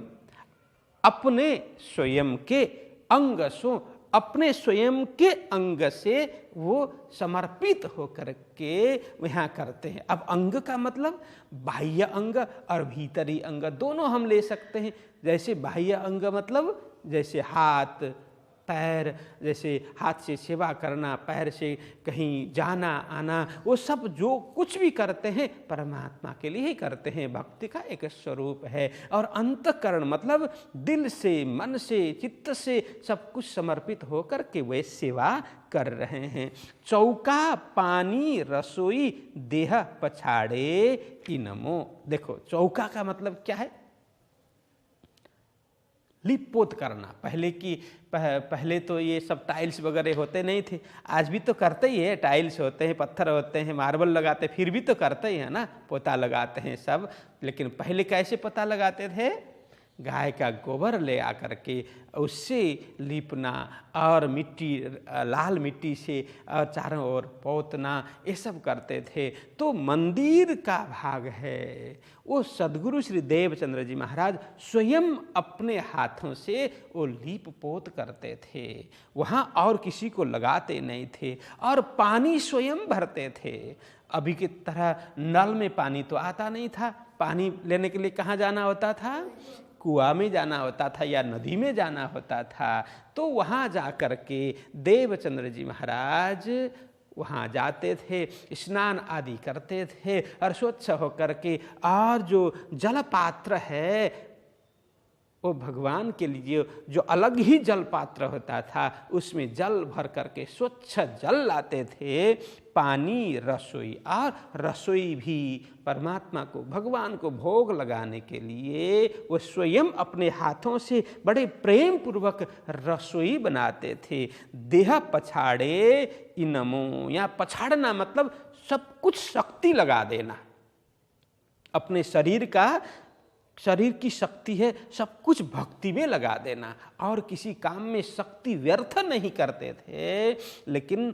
अपने स्वयं के अंग सो, अपने स्वयं के अंग से वो समर्पित होकर के यहाँ करते हैं। अब अंग का मतलब बाह्य अंग और भीतरी अंग दोनों हम ले सकते हैं। जैसे बाह्य अंग मतलब जैसे हाथ पैर, जैसे हाथ से सेवा करना, पैर से कहीं जाना आना, वो सब जो कुछ भी करते हैं परमात्मा के लिए ही करते हैं, भक्ति का एक स्वरूप है। और अंतःकरण मतलब दिल से, मन से, चित्त से सब कुछ समर्पित होकर के वे सेवा कर रहे हैं। चौका पानी रसोई देह पछाड़े इनमो। देखो चौका का मतलब क्या है? लिपोत करना। पहले तो ये सब टाइल्स वगैरह होते नहीं थे, आज भी तो करते ही है, टाइल्स होते हैं, पत्थर होते हैं, मार्बल लगाते, फिर भी तो करते ही है ना, पोता लगाते हैं सब। लेकिन पहले कैसे पोता लगाते थे? गाय का गोबर ले आकर के उससे लीपना और मिट्टी, लाल मिट्टी से और चारों ओर पोतना, ये सब करते थे। तो मंदिर का भाग है, वो सद्गुरु श्री देवचंद्र जी महाराज स्वयं अपने हाथों से वो लीप पोत करते थे, वहाँ और किसी को लगाते नहीं थे। और पानी स्वयं भरते थे। अभी की तरह नल में पानी तो आता नहीं था, पानी लेने के लिए कहाँ जाना होता था? कुआं में जाना होता था या नदी में जाना होता था। तो वहाँ जा कर के देवचंद्र जी महाराज वहाँ जाते थे, स्नान आदि करते थे और स्वच्छ होकर के, और जो जल पात्र है वो भगवान के लिए जो अलग ही जल पात्र होता था, उसमें जल भर करके स्वच्छ जल लाते थे। पानी रसोई, और रसोई भी परमात्मा को, भगवान को भोग लगाने के लिए वो स्वयं अपने हाथों से बड़े प्रेम पूर्वक रसोई बनाते थे। देह पछाड़े इनमो, या पछाड़ना मतलब सब कुछ शक्ति लगा देना, अपने शरीर की शक्ति है सब कुछ भक्ति में लगा देना, और किसी काम में शक्ति व्यर्थ नहीं करते थे। लेकिन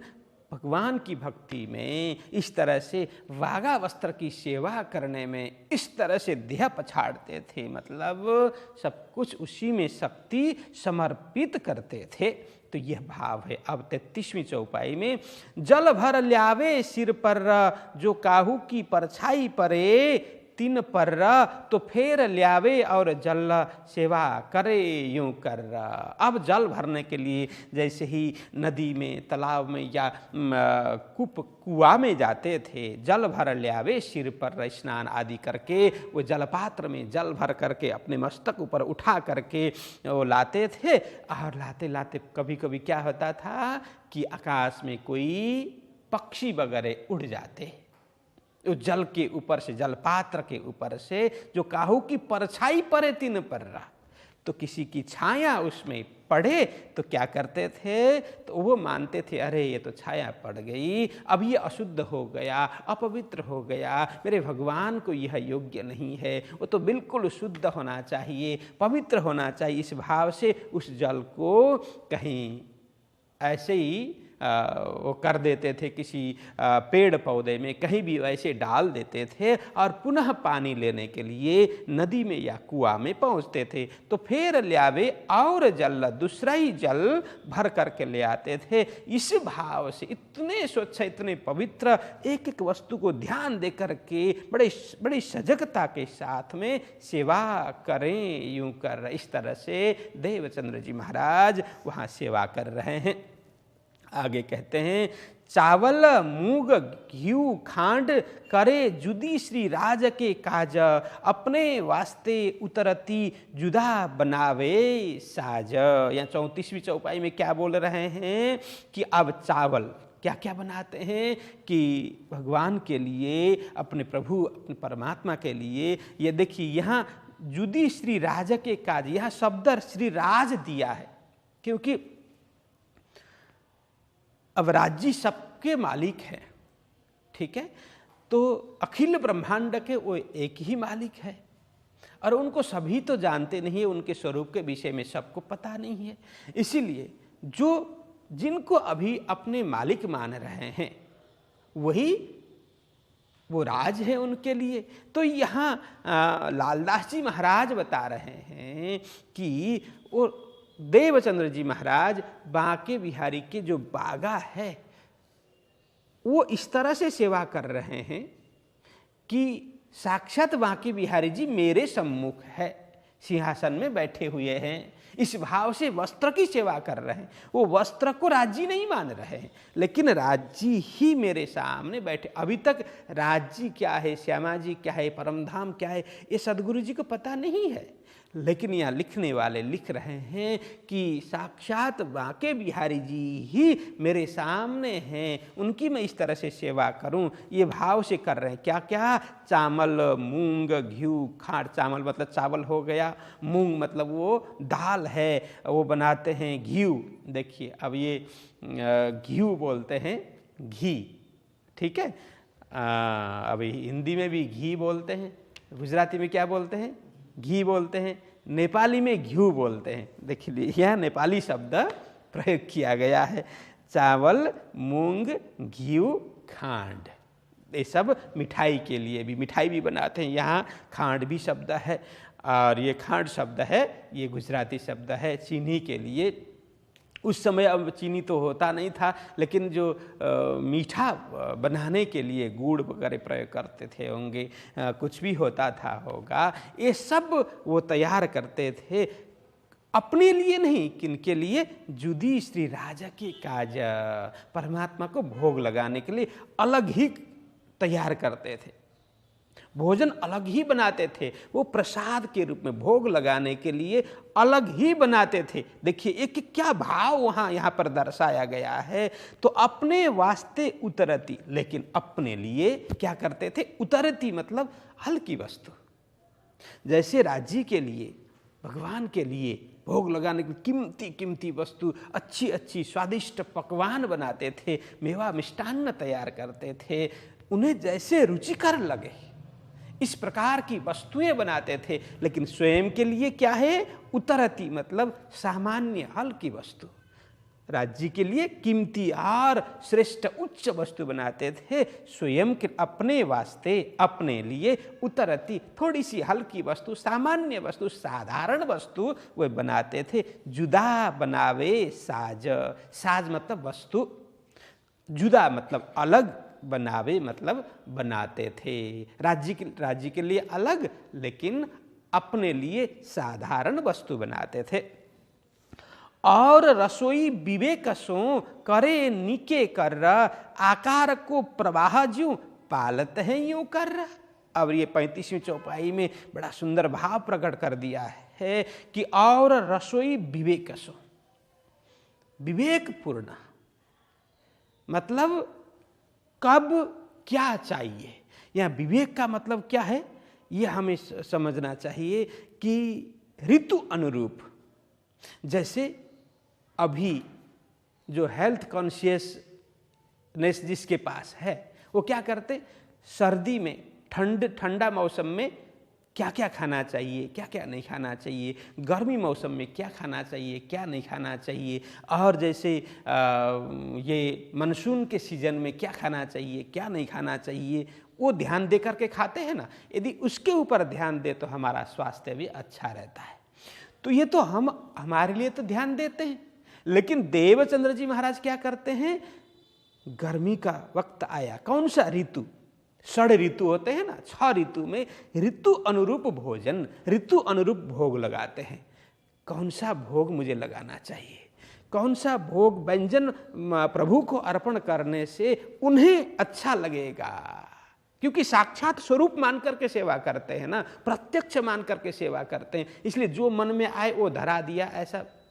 भगवान की भक्ति में इस तरह से वागा वस्त्र की सेवा करने में इस तरह से देह पछाड़ते थे, मतलब सब कुछ उसी में शक्ति समर्पित करते थे। तो यह भाव है। अब 33वीं चौपाई में, जल भर ल्यावे सिर पर जो काहू की परछाई परे, तीन पर तो फेर ल्यावे और जल सेवा करे यूं कर। अब जल भरने के लिए जैसे ही नदी में, तालाब में या कुआं में जाते थे, जल भर ल्यावे सिर पर स्नान आदि करके वो जलपात्र में जल भर करके अपने मस्तक ऊपर उठा करके वो लाते थे। और लाते लाते कभी कभी क्या होता था कि आकाश में कोई पक्षी वगैरह उड़ जाते, तो जल के ऊपर से, जलपात्र के ऊपर से जो काहू की परछाई परे तीन पर रहा, तो किसी की छाया उसमें पड़े तो क्या करते थे, तो वो मानते थे अरे ये तो छाया पड़ गई, अब ये अशुद्ध हो गया, अपवित्र हो गया, मेरे भगवान को यह योग्य नहीं है, वो तो बिल्कुल शुद्ध होना चाहिए, पवित्र होना चाहिए। इस भाव से उस जल को कहीं ऐसे ही वो कर देते थे, किसी पेड़ पौधे में कहीं भी वैसे डाल देते थे और पुनः पानी लेने के लिए नदी में या कुआं में पहुंचते थे। तो फिर लियावे और जल, दूसरा ही जल भर करके ले आते थे। इस भाव से इतने स्वच्छ, इतने पवित्र, एक एक वस्तु को ध्यान दे करके बड़ी सजगता के साथ में सेवा करें, यूं कर इस तरह से देवचंद्र जी महाराज वहाँ सेवा कर रहे हैं। आगे कहते हैं, चावल मूंग घिऊ खांड करे जुदी श्री राज के काज, अपने वास्ते उतरती जुदा बनावे साज। या 34वीं चौपाई में क्या बोल रहे हैं कि अब चावल क्या क्या बनाते हैं कि भगवान के लिए, अपने प्रभु, अपने परमात्मा के लिए। ये देखिए यहाँ जुदी श्री राज के काज, यह शब्द श्री राज दिया है क्योंकि अब राज्य सबके मालिक हैं, ठीक है। तो अखिल ब्रह्मांड के वो एक ही मालिक है और उनको सभी तो जानते नहीं है, उनके स्वरूप के विषय में सबको पता नहीं है। इसीलिए जिनको अभी अपने मालिक मान रहे हैं वही वो राज है उनके लिए। तो यहाँ लालदास जी महाराज बता रहे हैं कि वो देवचंद्र जी महाराज बांके बिहारी के जो बागा है वो इस तरह से सेवा कर रहे हैं कि साक्षात बांके बिहारी जी मेरे सम्मुख है, सिंहासन में बैठे हुए हैं। इस भाव से वस्त्र की सेवा कर रहे हैं। वो वस्त्र को राज्य नहीं मान रहे हैं, लेकिन राज्य ही मेरे सामने बैठे। अभी तक राज्य क्या है, श्यामा जी क्या है, परमधाम क्या है, ये सदगुरु जी को पता नहीं है। लेकिन यहाँ लिखने वाले लिख रहे हैं कि साक्षात बांके बिहारी जी ही मेरे सामने हैं, उनकी मैं इस तरह से सेवा करूं, ये भाव से कर रहे हैं। क्या क्या, चावल मूंग घिऊ खांड। चावल मतलब चावल हो गया, मूंग मतलब वो दाल है, वो बनाते हैं। घिऊ, देखिए अब ये घिऊ बोलते हैं घी, ठीक है। अभी हिंदी में भी घी बोलते हैं, गुजराती में क्या बोलते हैं, घी बोलते हैं, नेपाली में घिऊ बोलते हैं। देखिए यहाँ नेपाली शब्द प्रयोग किया गया है। चावल मूंग घिऊ खांड, ये सब मिठाई के लिए भी, मिठाई भी बनाते हैं। यहाँ खांड भी शब्द है और ये खांड शब्द है, ये गुजराती शब्द है चीनी के लिए। उस समय अब चीनी तो होता नहीं था, लेकिन जो मीठा बनाने के लिए गुड़ वगैरह प्रयोग करते थे होंगे, कुछ भी होता था होगा, ये सब वो तैयार करते थे अपने लिए नहीं, किनके लिए, जुदी श्री राजा के काज, परमात्मा को भोग लगाने के लिए अलग ही तैयार करते थे। भोजन अलग ही बनाते थे, वो प्रसाद के रूप में भोग लगाने के लिए अलग ही बनाते थे। देखिए एक क्या भाव वहाँ यहाँ पर दर्शाया गया है। तो अपने वास्ते उतरती, लेकिन अपने लिए क्या करते थे, उतरती मतलब हल्की वस्तु। जैसे राज्य के लिए, भगवान के लिए भोग लगाने की कीमती कीमती वस्तु, अच्छी अच्छी स्वादिष्ट पकवान बनाते थे, मेवा मिष्टान्न तैयार करते थे, उन्हें जैसे रुचिकर लगे इस प्रकार की वस्तुएं बनाते थे। लेकिन स्वयं के लिए क्या है, उतरती मतलब सामान्य हल्की वस्तु। राज्य के लिए कीमती और श्रेष्ठ उच्च वस्तु बनाते थे, स्वयं के अपने वास्ते, अपने लिए उतरती थोड़ी सी हल्की वस्तु, सामान्य वस्तु, साधारण वस्तु वे बनाते थे। जुदा बनावे साज, साज मतलब वस्तु, जुदा मतलब अलग, बनावे मतलब बनाते थे। राज्य के लिए अलग, लेकिन अपने लिए साधारण वस्तु बनाते थे। और रसोई विवेक सो करे निके कर, आकार को प्रवाह ज्यों पालत है यूं कर। अब ये 35वीं चौपाई में बड़ा सुंदर भाव प्रकट कर दिया है कि और रसोई विवेक सो, विवेकपूर्ण मतलब कब क्या चाहिए। यहाँ विवेक का मतलब क्या है, ये हमें समझना चाहिए कि ऋतु अनुरूप। जैसे अभी जो हेल्थ कॉन्शियसनेस जिसके पास है वो क्या करते, सर्दी में ठंडा मौसम में क्या क्या खाना चाहिए, क्या क्या नहीं खाना चाहिए, गर्मी मौसम में क्या खाना चाहिए, क्या नहीं खाना चाहिए, और जैसे ये मानसून के सीजन में क्या खाना चाहिए, क्या नहीं खाना चाहिए, वो ध्यान दे करके खाते हैं ना। यदि उसके ऊपर ध्यान दे तो हमारा स्वास्थ्य भी अच्छा रहता है। तो ये तो हम हमारे लिए तो ध्यान देते हैं, लेकिन देवचंद्र जी महाराज क्या करते हैं, गर्मी का वक्त आया, कौन सा ऋतु, 6 ऋतु होते हैं ना, 6 ऋतु में ऋतु अनुरूप भोजन, ऋतु अनुरूप भोग लगाते हैं। कौन सा भोग मुझे लगाना चाहिए, कौन सा भोग व्यंजन प्रभु को अर्पण करने से उन्हें अच्छा लगेगा, क्योंकि साक्षात स्वरूप मान करके सेवा करते हैं ना, प्रत्यक्ष मान करके सेवा करते हैं, इसलिए जो मन में आए वो धरा दिया,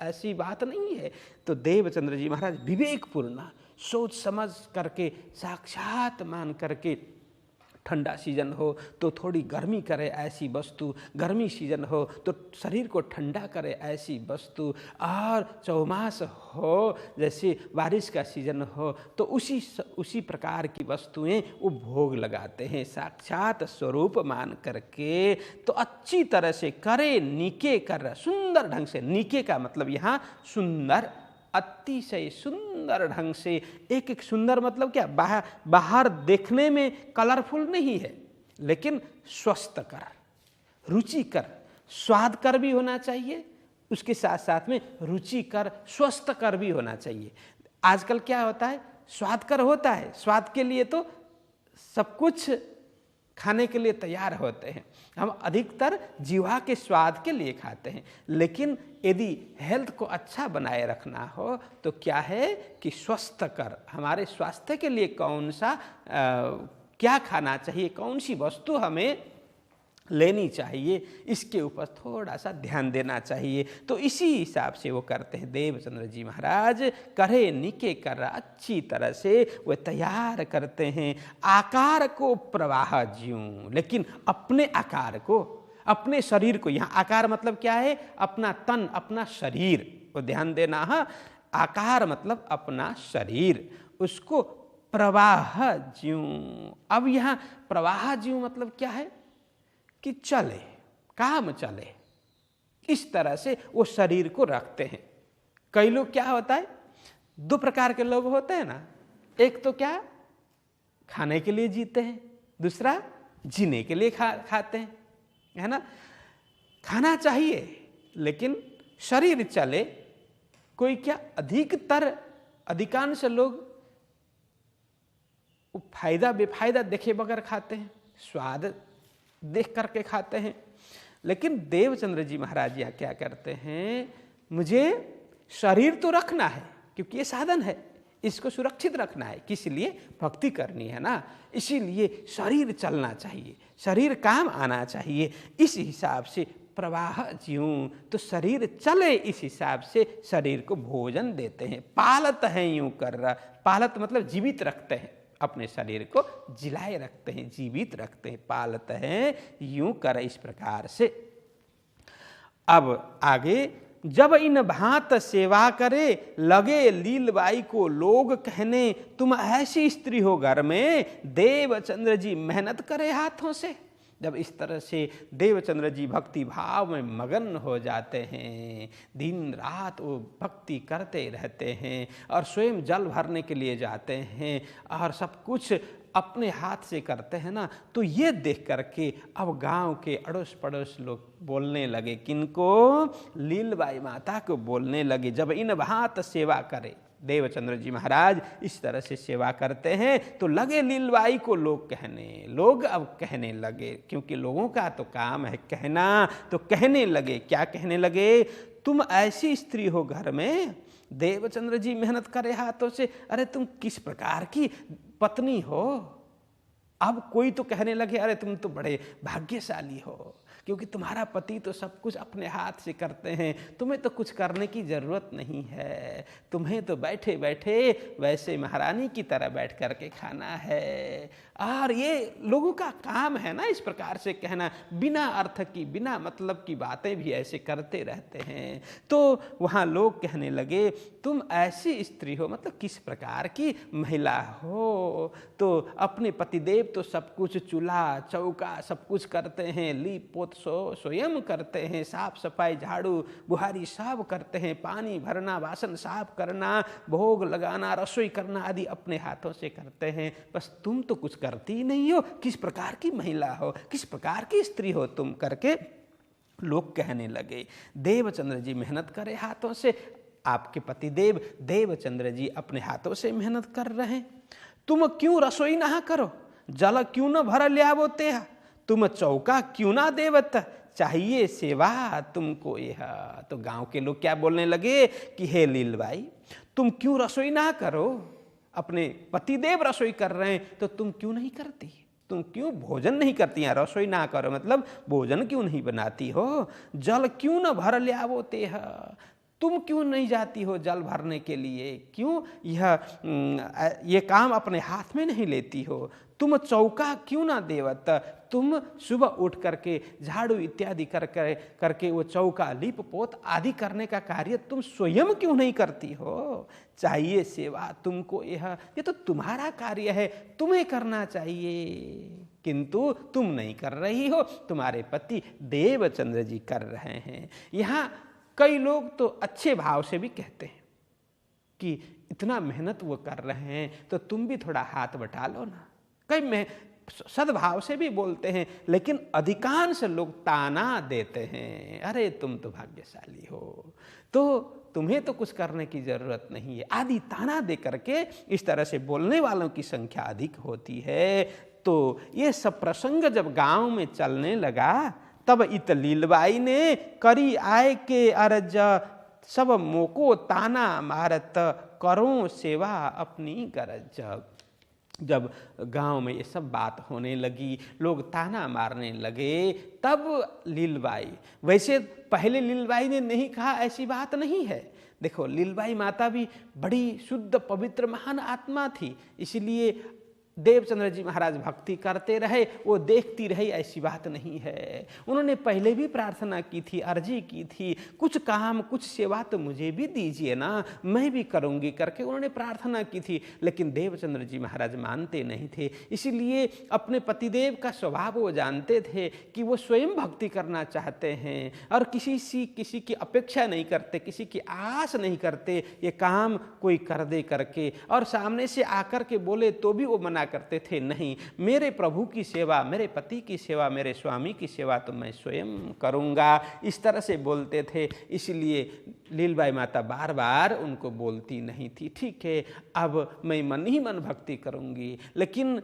ऐसी बात नहीं है। तो देवचंद्र जी महाराज विवेकपूर्ण सोच समझ करके साक्षात मान करके, ठंडा सीजन हो तो थोड़ी गर्मी करे ऐसी वस्तु, गर्मी सीजन हो तो शरीर को ठंडा करे ऐसी वस्तु, और चौमास हो जैसे बारिश का सीजन हो तो उसी प्रकार की वस्तुएं वो भोग लगाते हैं साक्षात स्वरूप मान करके। तो अच्छी तरह से करे, नीके कर, सुंदर ढंग से, नीके का मतलब यहाँ सुंदर, अतिशय सुंदर ढंग से, एक सुंदर मतलब क्या, बाहर देखने में कलरफुल नहीं है, लेकिन स्वस्थ कर, रुचिकर, स्वाद कर भी होना चाहिए, उसके साथ साथ में रुचिकर, स्वस्थ कर भी होना चाहिए। आजकल क्या होता है, स्वाद कर होता है, स्वाद के लिए तो सब कुछ खाने के लिए तैयार होते हैं, हम अधिकतर जीवा के स्वाद के लिए खाते हैं, लेकिन यदि हेल्थ को अच्छा बनाए रखना हो तो क्या है कि स्वस्थ कर, हमारे स्वास्थ्य के लिए कौन सा क्या खाना चाहिए, कौन सी वस्तु हमें लेनी चाहिए, इसके ऊपर थोड़ा सा ध्यान देना चाहिए। तो इसी हिसाब से वो करते हैं देवचंद्र जी महाराज, करे निके कर, अच्छी तरह से वो तैयार करते हैं। आकार को प्रवाह ज्यों, लेकिन अपने आकार को, अपने शरीर को, यहाँ आकार मतलब क्या है, अपना तन, अपना शरीर, वो ध्यान देना है। आकार मतलब अपना शरीर, उसको प्रवाह ज्यों। अब यहाँ प्रवाह ज्यों मतलब क्या है कि चले, काम चले, इस तरह से वो शरीर को रखते हैं। कई लोग क्या होता है, 2 प्रकार के लोग होते हैं ना, एक तो क्या खाने के लिए जीते हैं, दूसरा जीने के लिए खाते हैं, है ना। खाना चाहिए लेकिन शरीर चले। कोई क्या, अधिकांश लोग फायदा बेफायदा देखे बगैर खाते हैं, स्वाद देख करके खाते हैं। लेकिन देवचंद्र जी महाराज यहाँ क्या करते हैं, मुझे शरीर तो रखना है क्योंकि ये साधन है, इसको सुरक्षित रखना है, किस लिए, भक्ति करनी है ना, इसीलिए शरीर चलना चाहिए, शरीर काम आना चाहिए। इस हिसाब से प्रवाह ज्यों, तो शरीर चले इस हिसाब से शरीर को भोजन देते हैं। पालत हैं यूं कर रहा, पालत मतलब जीवित रखते हैं, अपने शरीर को जिलाए रखते हैं, जीवित रखते हैं, पालत हैं यूं कर, इस प्रकार से। अब आगे, जब इन भांत सेवा करे, लगे लीलबाई को लोग कहने, तुम ऐसी स्त्री हो घर में, देवचंद्र जी मेहनत करे हाथों से। जब इस तरह से देवचंद्र जी भक्ति भाव में मगन हो जाते हैं, दिन रात वो भक्ति करते रहते हैं, और स्वयं जल भरने के लिए जाते हैं, और सब कुछ अपने हाथ से करते हैं ना, तो ये देख करके अब गांव के अड़ोस पड़ोस लोग बोलने लगे, किनको, लीलबाई माता को बोलने लगे। जब इन भांत सेवा करे, देवचंद्र जी महाराज इस तरह से सेवा करते हैं, तो लगे लीलबाई को लोग कहने, लोग अब कहने लगे, क्योंकि लोगों का तो काम है कहना, तो कहने लगे, क्या कहने लगे, तुम ऐसी स्त्री हो घर में, देवचंद्र जी मेहनत करे हाथों से, अरे तुम किस प्रकार की पत्नी हो। अब कोई तो कहने लगे, अरे तुम तो बड़े भाग्यशाली हो, क्योंकि तुम्हारा पति तो सब कुछ अपने हाथ से करते हैं, तुम्हें तो कुछ करने की ज़रूरत नहीं है, तुम्हें तो बैठे बैठे वैसे महारानी की तरह बैठ कर के खाना है। और ये लोगों का काम है ना इस प्रकार से कहना, बिना अर्थ की बिना मतलब की बातें भी ऐसे करते रहते हैं। तो वहाँ लोग कहने लगे तुम ऐसी स्त्री हो, मतलब किस प्रकार की महिला हो, तो अपने पतिदेव तो सब कुछ चूल्हा चौका सब कुछ करते हैं, लीप पोत स्वयं करते हैं, साफ सफाई झाड़ू बुहारी सब करते हैं, पानी भरना वासन साफ करना भोग लगाना रसोई करना आदि अपने हाथों से करते हैं, बस तुम तो कुछ करती ही नहीं हो, किस प्रकार की महिला हो, किस प्रकार की स्त्री हो तुम, करके लोग कहने लगे। देवचंद्र जी मेहनत करे हाथों से, आपके पतिदेव देवचंद्र जी अपने हाथों से मेहनत कर रहे हैं। तुम क्यों रसोई ना करो, जल क्यों न भर लियावो तेहा, तुम चौका क्यों ना देवत, चाहिए सेवा तुमको यह। तो गांव के लोग क्या बोलने लगे कि हे लीलबाई तुम क्यों रसोई ना करो, अपने पतिदेव रसोई कर रहे हैं तो तुम क्यों नहीं करती, तुम क्यों भोजन नहीं करती हैं, रसोई ना करो मतलब भोजन क्यों नहीं बनाती हो, जल क्यों न भर लियावो तेह, तुम क्यों नहीं जाती हो जल भरने के लिए, क्यों ये काम अपने हाथ में नहीं लेती हो, तुम चौका क्यों ना देवत, तुम सुबह उठ करके झाड़ू इत्यादि करके वो चौका लीप पोत आदि करने का कार्य तुम स्वयं क्यों नहीं करती हो, चाहिए सेवा तुमको ये तो तुम्हारा कार्य है, तुम्हें करना चाहिए, किंतु तुम नहीं कर रही हो, तुम्हारे पति देवचंद्र जी कर रहे हैं। यहाँ कई लोग तो अच्छे भाव से भी कहते हैं कि इतना मेहनत वो कर रहे हैं तो तुम भी थोड़ा हाथ बटा लो ना, कई सद्भाव से भी बोलते हैं, लेकिन अधिकांश लोग ताना देते हैं, अरे तुम तो भाग्यशाली हो, तो तुम्हें तो कुछ करने की जरूरत नहीं है आदि ताना दे करके इस तरह से बोलने वालों की संख्या अधिक होती है। तो ये सब प्रसंग जब गांव में चलने लगा तब इत लीलबाई ने करी आय के अर्ज, सब मोको ताना मारत, करो सेवा अपनी गरज। जब गांव में ये सब बात होने लगी, लोग ताना मारने लगे, तब लीलबाई, वैसे पहले लीलबाई ने नहीं कहा, ऐसी बात नहीं है, देखो लीलबाई माता भी बड़ी शुद्ध पवित्र महान आत्मा थी, इसलिए देवचंद्र जी महाराज भक्ति करते रहे, वो देखती रही, ऐसी बात नहीं है। उन्होंने पहले भी प्रार्थना की थी, अर्जी की थी, कुछ काम कुछ सेवा तो मुझे भी दीजिए ना, मैं भी करूँगी करके उन्होंने प्रार्थना की थी, लेकिन देवचंद्र जी महाराज मानते नहीं थे। इसीलिए अपने पतिदेव का स्वभाव वो जानते थे कि वो स्वयं भक्ति करना चाहते हैं और किसी की अपेक्षा नहीं करते, किसी की आस नहीं करते, ये काम कोई कर दे करके, और सामने से आकर के बोले तो भी वो मना करते थे, नहीं, मेरे प्रभु की सेवा, मेरे पति की सेवा, मेरे स्वामी की सेवा तो मैं स्वयं करूँगा, इस तरह से बोलते थे। इसलिए लीलबाई माता बार बार उनको बोलती नहीं थी, ठीक है अब मैं मन ही मन भक्ति करूँगी, लेकिन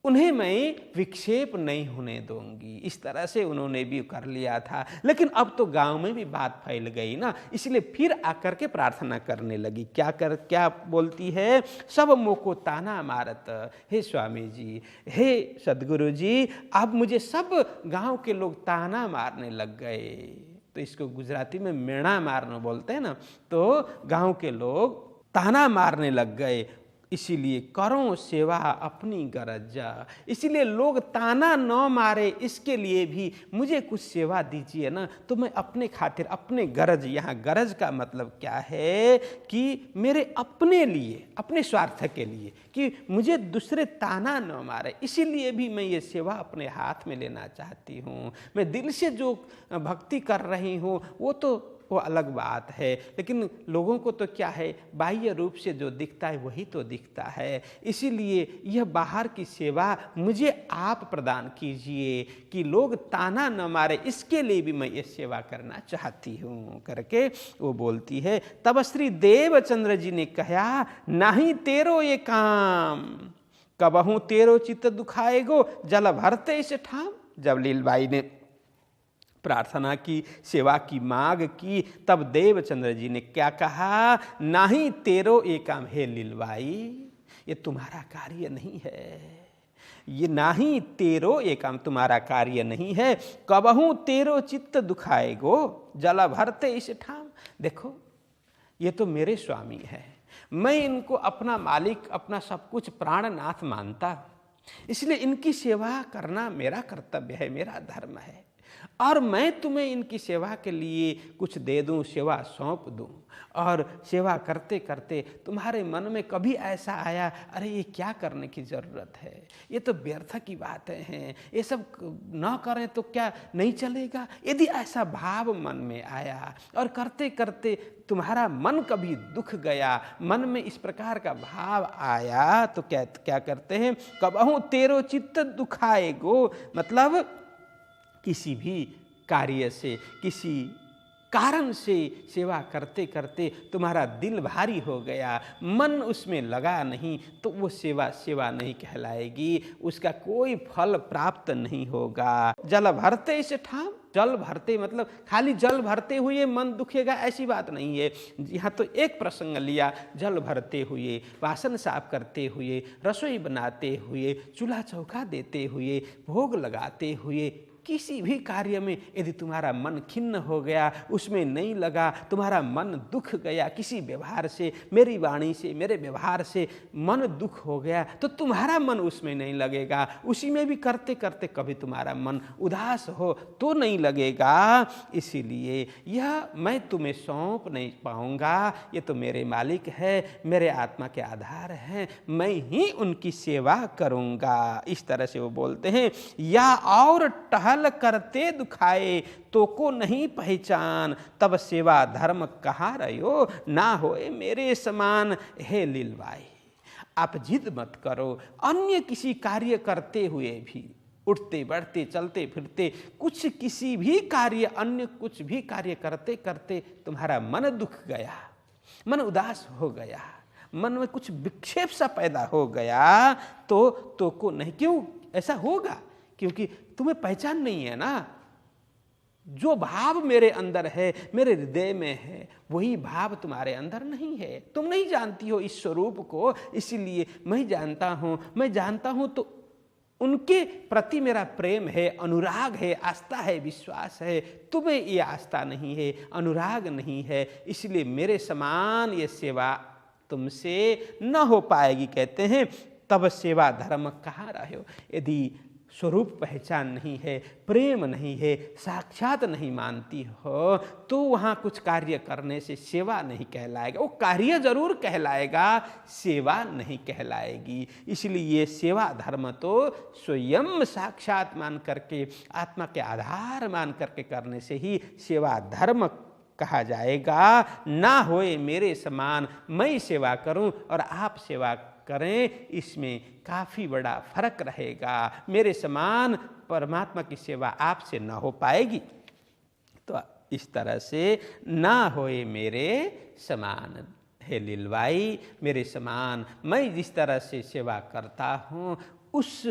उन्हें मैं विक्षेप नहीं होने दूंगी, इस तरह से उन्होंने भी कर लिया था। लेकिन अब तो गांव में भी बात फैल गई ना, इसलिए फिर आकर के प्रार्थना करने लगी। क्या बोलती है, सब मोको ताना मारत, हे स्वामी जी, हे सदगुरु जी, अब मुझे सब गांव के लोग ताना मारने लग गए। तो इसको गुजराती में मेणा मारना बोलते हैं ना, तो गांव के लोग ताना मारने लग गए, इसीलिए करो सेवा अपनी गरज, इसीलिए लोग ताना न मारे इसके लिए भी मुझे कुछ सेवा दीजिए ना, तो मैं अपने खातिर अपने गरज, यहाँ गरज का मतलब क्या है कि मेरे अपने लिए, अपने स्वार्थ के लिए, कि मुझे दूसरे ताना न मारे, इसीलिए भी मैं ये सेवा अपने हाथ में लेना चाहती हूँ। मैं दिल से जो भक्ति कर रही हूँ वो अलग बात है, लेकिन लोगों को तो क्या है, बाह्य रूप से जो दिखता है वही तो दिखता है। इसीलिए यह बाहर की सेवा मुझे आप प्रदान कीजिए कि लोग ताना न मारे, इसके लिए भी मैं ये सेवा करना चाहती हूँ करके वो बोलती है। तब श्री देवचंद्र जी ने कहा, नहीं तेरो ये काम, कबहू तेरो चित्त दुखाएगो, जल भरते इसे ठाम। जब लीलबाई ने प्रार्थना की, सेवा की मांग की, तब देवचंद्र जी ने क्या कहा, नहीं तेरो ये काम, हे लीलबाई ये तुम्हारा कार्य नहीं है, ये नाही तेरो ये काम तुम्हारा कार्य नहीं है, कबहू तेरो चित्त दुखाए गो जल भरते इस ठाम। देखो ये तो मेरे स्वामी है, मैं इनको अपना मालिक, अपना सब कुछ प्राणनाथ मानता हूँ, इसलिए इनकी सेवा करना मेरा कर्तव्य है, मेरा धर्म है। और मैं तुम्हें इनकी सेवा के लिए कुछ दे दूं, सेवा सौंप दूं, और सेवा करते करते तुम्हारे मन में कभी ऐसा आया अरे ये क्या करने की ज़रूरत है, ये तो व्यर्थ की बातें हैं, ये सब न करें तो क्या नहीं चलेगा, यदि ऐसा भाव मन में आया और करते करते तुम्हारा मन कभी दुख गया, मन में इस प्रकार का भाव आया, तो क्या करते हैं, कबहू तेरो चित्त दुखाए गो, मतलब किसी भी कार्य से, किसी कारण से सेवा करते करते तुम्हारा दिल भारी हो गया, मन उसमें लगा नहीं, तो वो सेवा नहीं कहलाएगी, उसका कोई फल प्राप्त नहीं होगा। जल भरते इस ठाम, जल भरते मतलब खाली जल भरते हुए मन दुखेगा ऐसी बात नहीं है। यहाँ तो एक प्रसंग लिया, जल भरते हुए, वासन साफ करते हुए, रसोई बनाते हुए, चूल्हा चौका देते हुए, भोग लगाते हुए, किसी भी कार्य में यदि तुम्हारा मन खिन्न हो गया, उसमें नहीं लगा, तुम्हारा मन दुख गया, किसी व्यवहार से, मेरी वाणी से, मेरे व्यवहार से मन दुख हो गया, तो तुम्हारा मन उसमें नहीं लगेगा। उसी में भी करते करते कभी तुम्हारा मन उदास हो तो नहीं लगेगा। इसीलिए यह मैं तुम्हें सौंप नहीं पाऊंगा, ये तो मेरे मालिक है, मेरे आत्मा के आधार हैं, मैं ही उनकी सेवा करूंगा। इस तरह से वो बोलते हैं, या और टहल करते दुखाए तो को नहीं पहचान, तब सेवा धर्म कहाँ रहो, ना होए मेरे समान हे लीलवाई। आप जिद मत करो, अन्य किसी कार्य करते हुए भी, उठते बैठते चलते फिरते, कुछ किसी भी कार्य, अन्य कुछ भी कार्य करते करते तुम्हारा मन दुख गया, मन उदास हो गया, मन में कुछ विक्षेप सा पैदा हो गया, तो को नहीं, क्यों ऐसा होगा, क्योंकि तुम्हें पहचान नहीं है ना। जो भाव मेरे अंदर है, मेरे हृदय में है, वही भाव तुम्हारे अंदर नहीं है, तुम नहीं जानती हो इस स्वरूप को, इसीलिए मैं जानता हूं तो उनके प्रति मेरा प्रेम है, अनुराग है, आस्था है, विश्वास है। तुम्हें ये आस्था नहीं है, अनुराग नहीं है, इसलिए मेरे समान ये सेवा तुमसे न हो पाएगी। कहते हैं तब सेवा धर्म कहाँ रहे हो। यदि स्वरूप पहचान नहीं है, प्रेम नहीं है, साक्षात नहीं मानती हो, तो वहाँ कुछ कार्य करने से सेवा नहीं कहलाएगा। वो कार्य जरूर कहलाएगा, सेवा नहीं कहलाएगी। इसलिए ये सेवा धर्म तो स्वयं साक्षात मान करके, आत्मा के आधार मान करके करने से ही सेवा धर्म कहा जाएगा। ना होए मेरे समान, मैं सेवा करूं और आप सेवा करें, इसमें काफ़ी बड़ा फर्क रहेगा। मेरे समान परमात्मा की सेवा आपसे न हो पाएगी। तो इस तरह से ना होए मेरे समान, हे लीलवाई, मेरे समान मैं जिस तरह से सेवा करता हूँ उस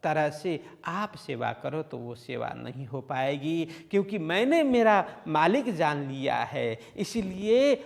तरह से आप सेवा करो तो वो सेवा नहीं हो पाएगी, क्योंकि मैंने मेरा मालिक जान लिया है। इसलिए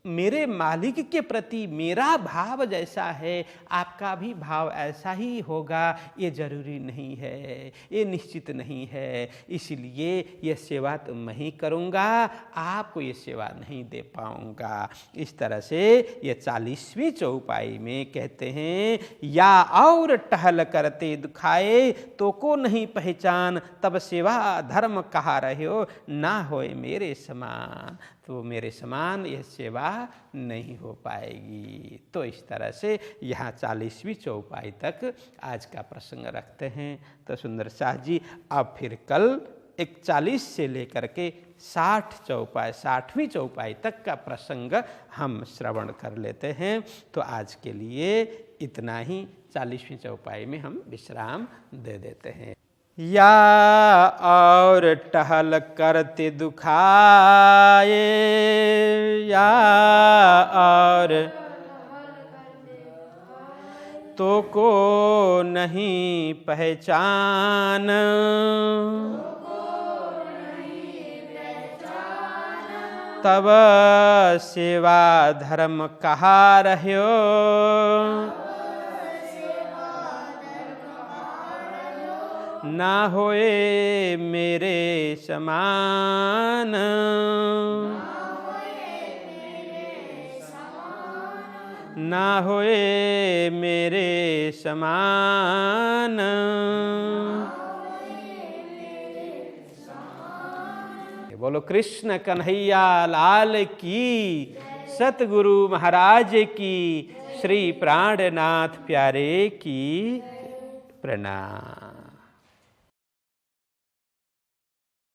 मेरे मालिक के प्रति मेरा भाव जैसा है, आपका भी भाव ऐसा ही होगा, ये जरूरी नहीं है, ये निश्चित नहीं है। इसलिए ये सेवा तो मैं ही करूँगा, आपको ये सेवा नहीं दे पाऊँगा। इस तरह से ये 40वीं चौपाई में कहते हैं, या और टहल करते दुखाए तो को नहीं पहचान, तब सेवा धर्म कहा रहे हो, ना होए मेरे समान। तो मेरे समान यह सेवा नहीं हो पाएगी। तो इस तरह से यहाँ 40वीं चौपाई तक आज का प्रसंग रखते हैं। तो सुंदर शाह जी अब फिर कल 41 से लेकर के 60वीं चौपाई तक का प्रसंग हम श्रवण कर लेते हैं। तो आज के लिए इतना ही, 40वीं चौपाई में हम विश्राम दे देते हैं। या और टहल करते दुखाए, या और तो को नहीं पहचान, तब सेवा धर्म कहा रह्यो, ना होए मेरे समान। ना होए मेरे समान। बोलो कृष्ण कन्हैया लाल की, सतगुरु महाराज की, श्री प्राणनाथ प्यारे की प्रणाम।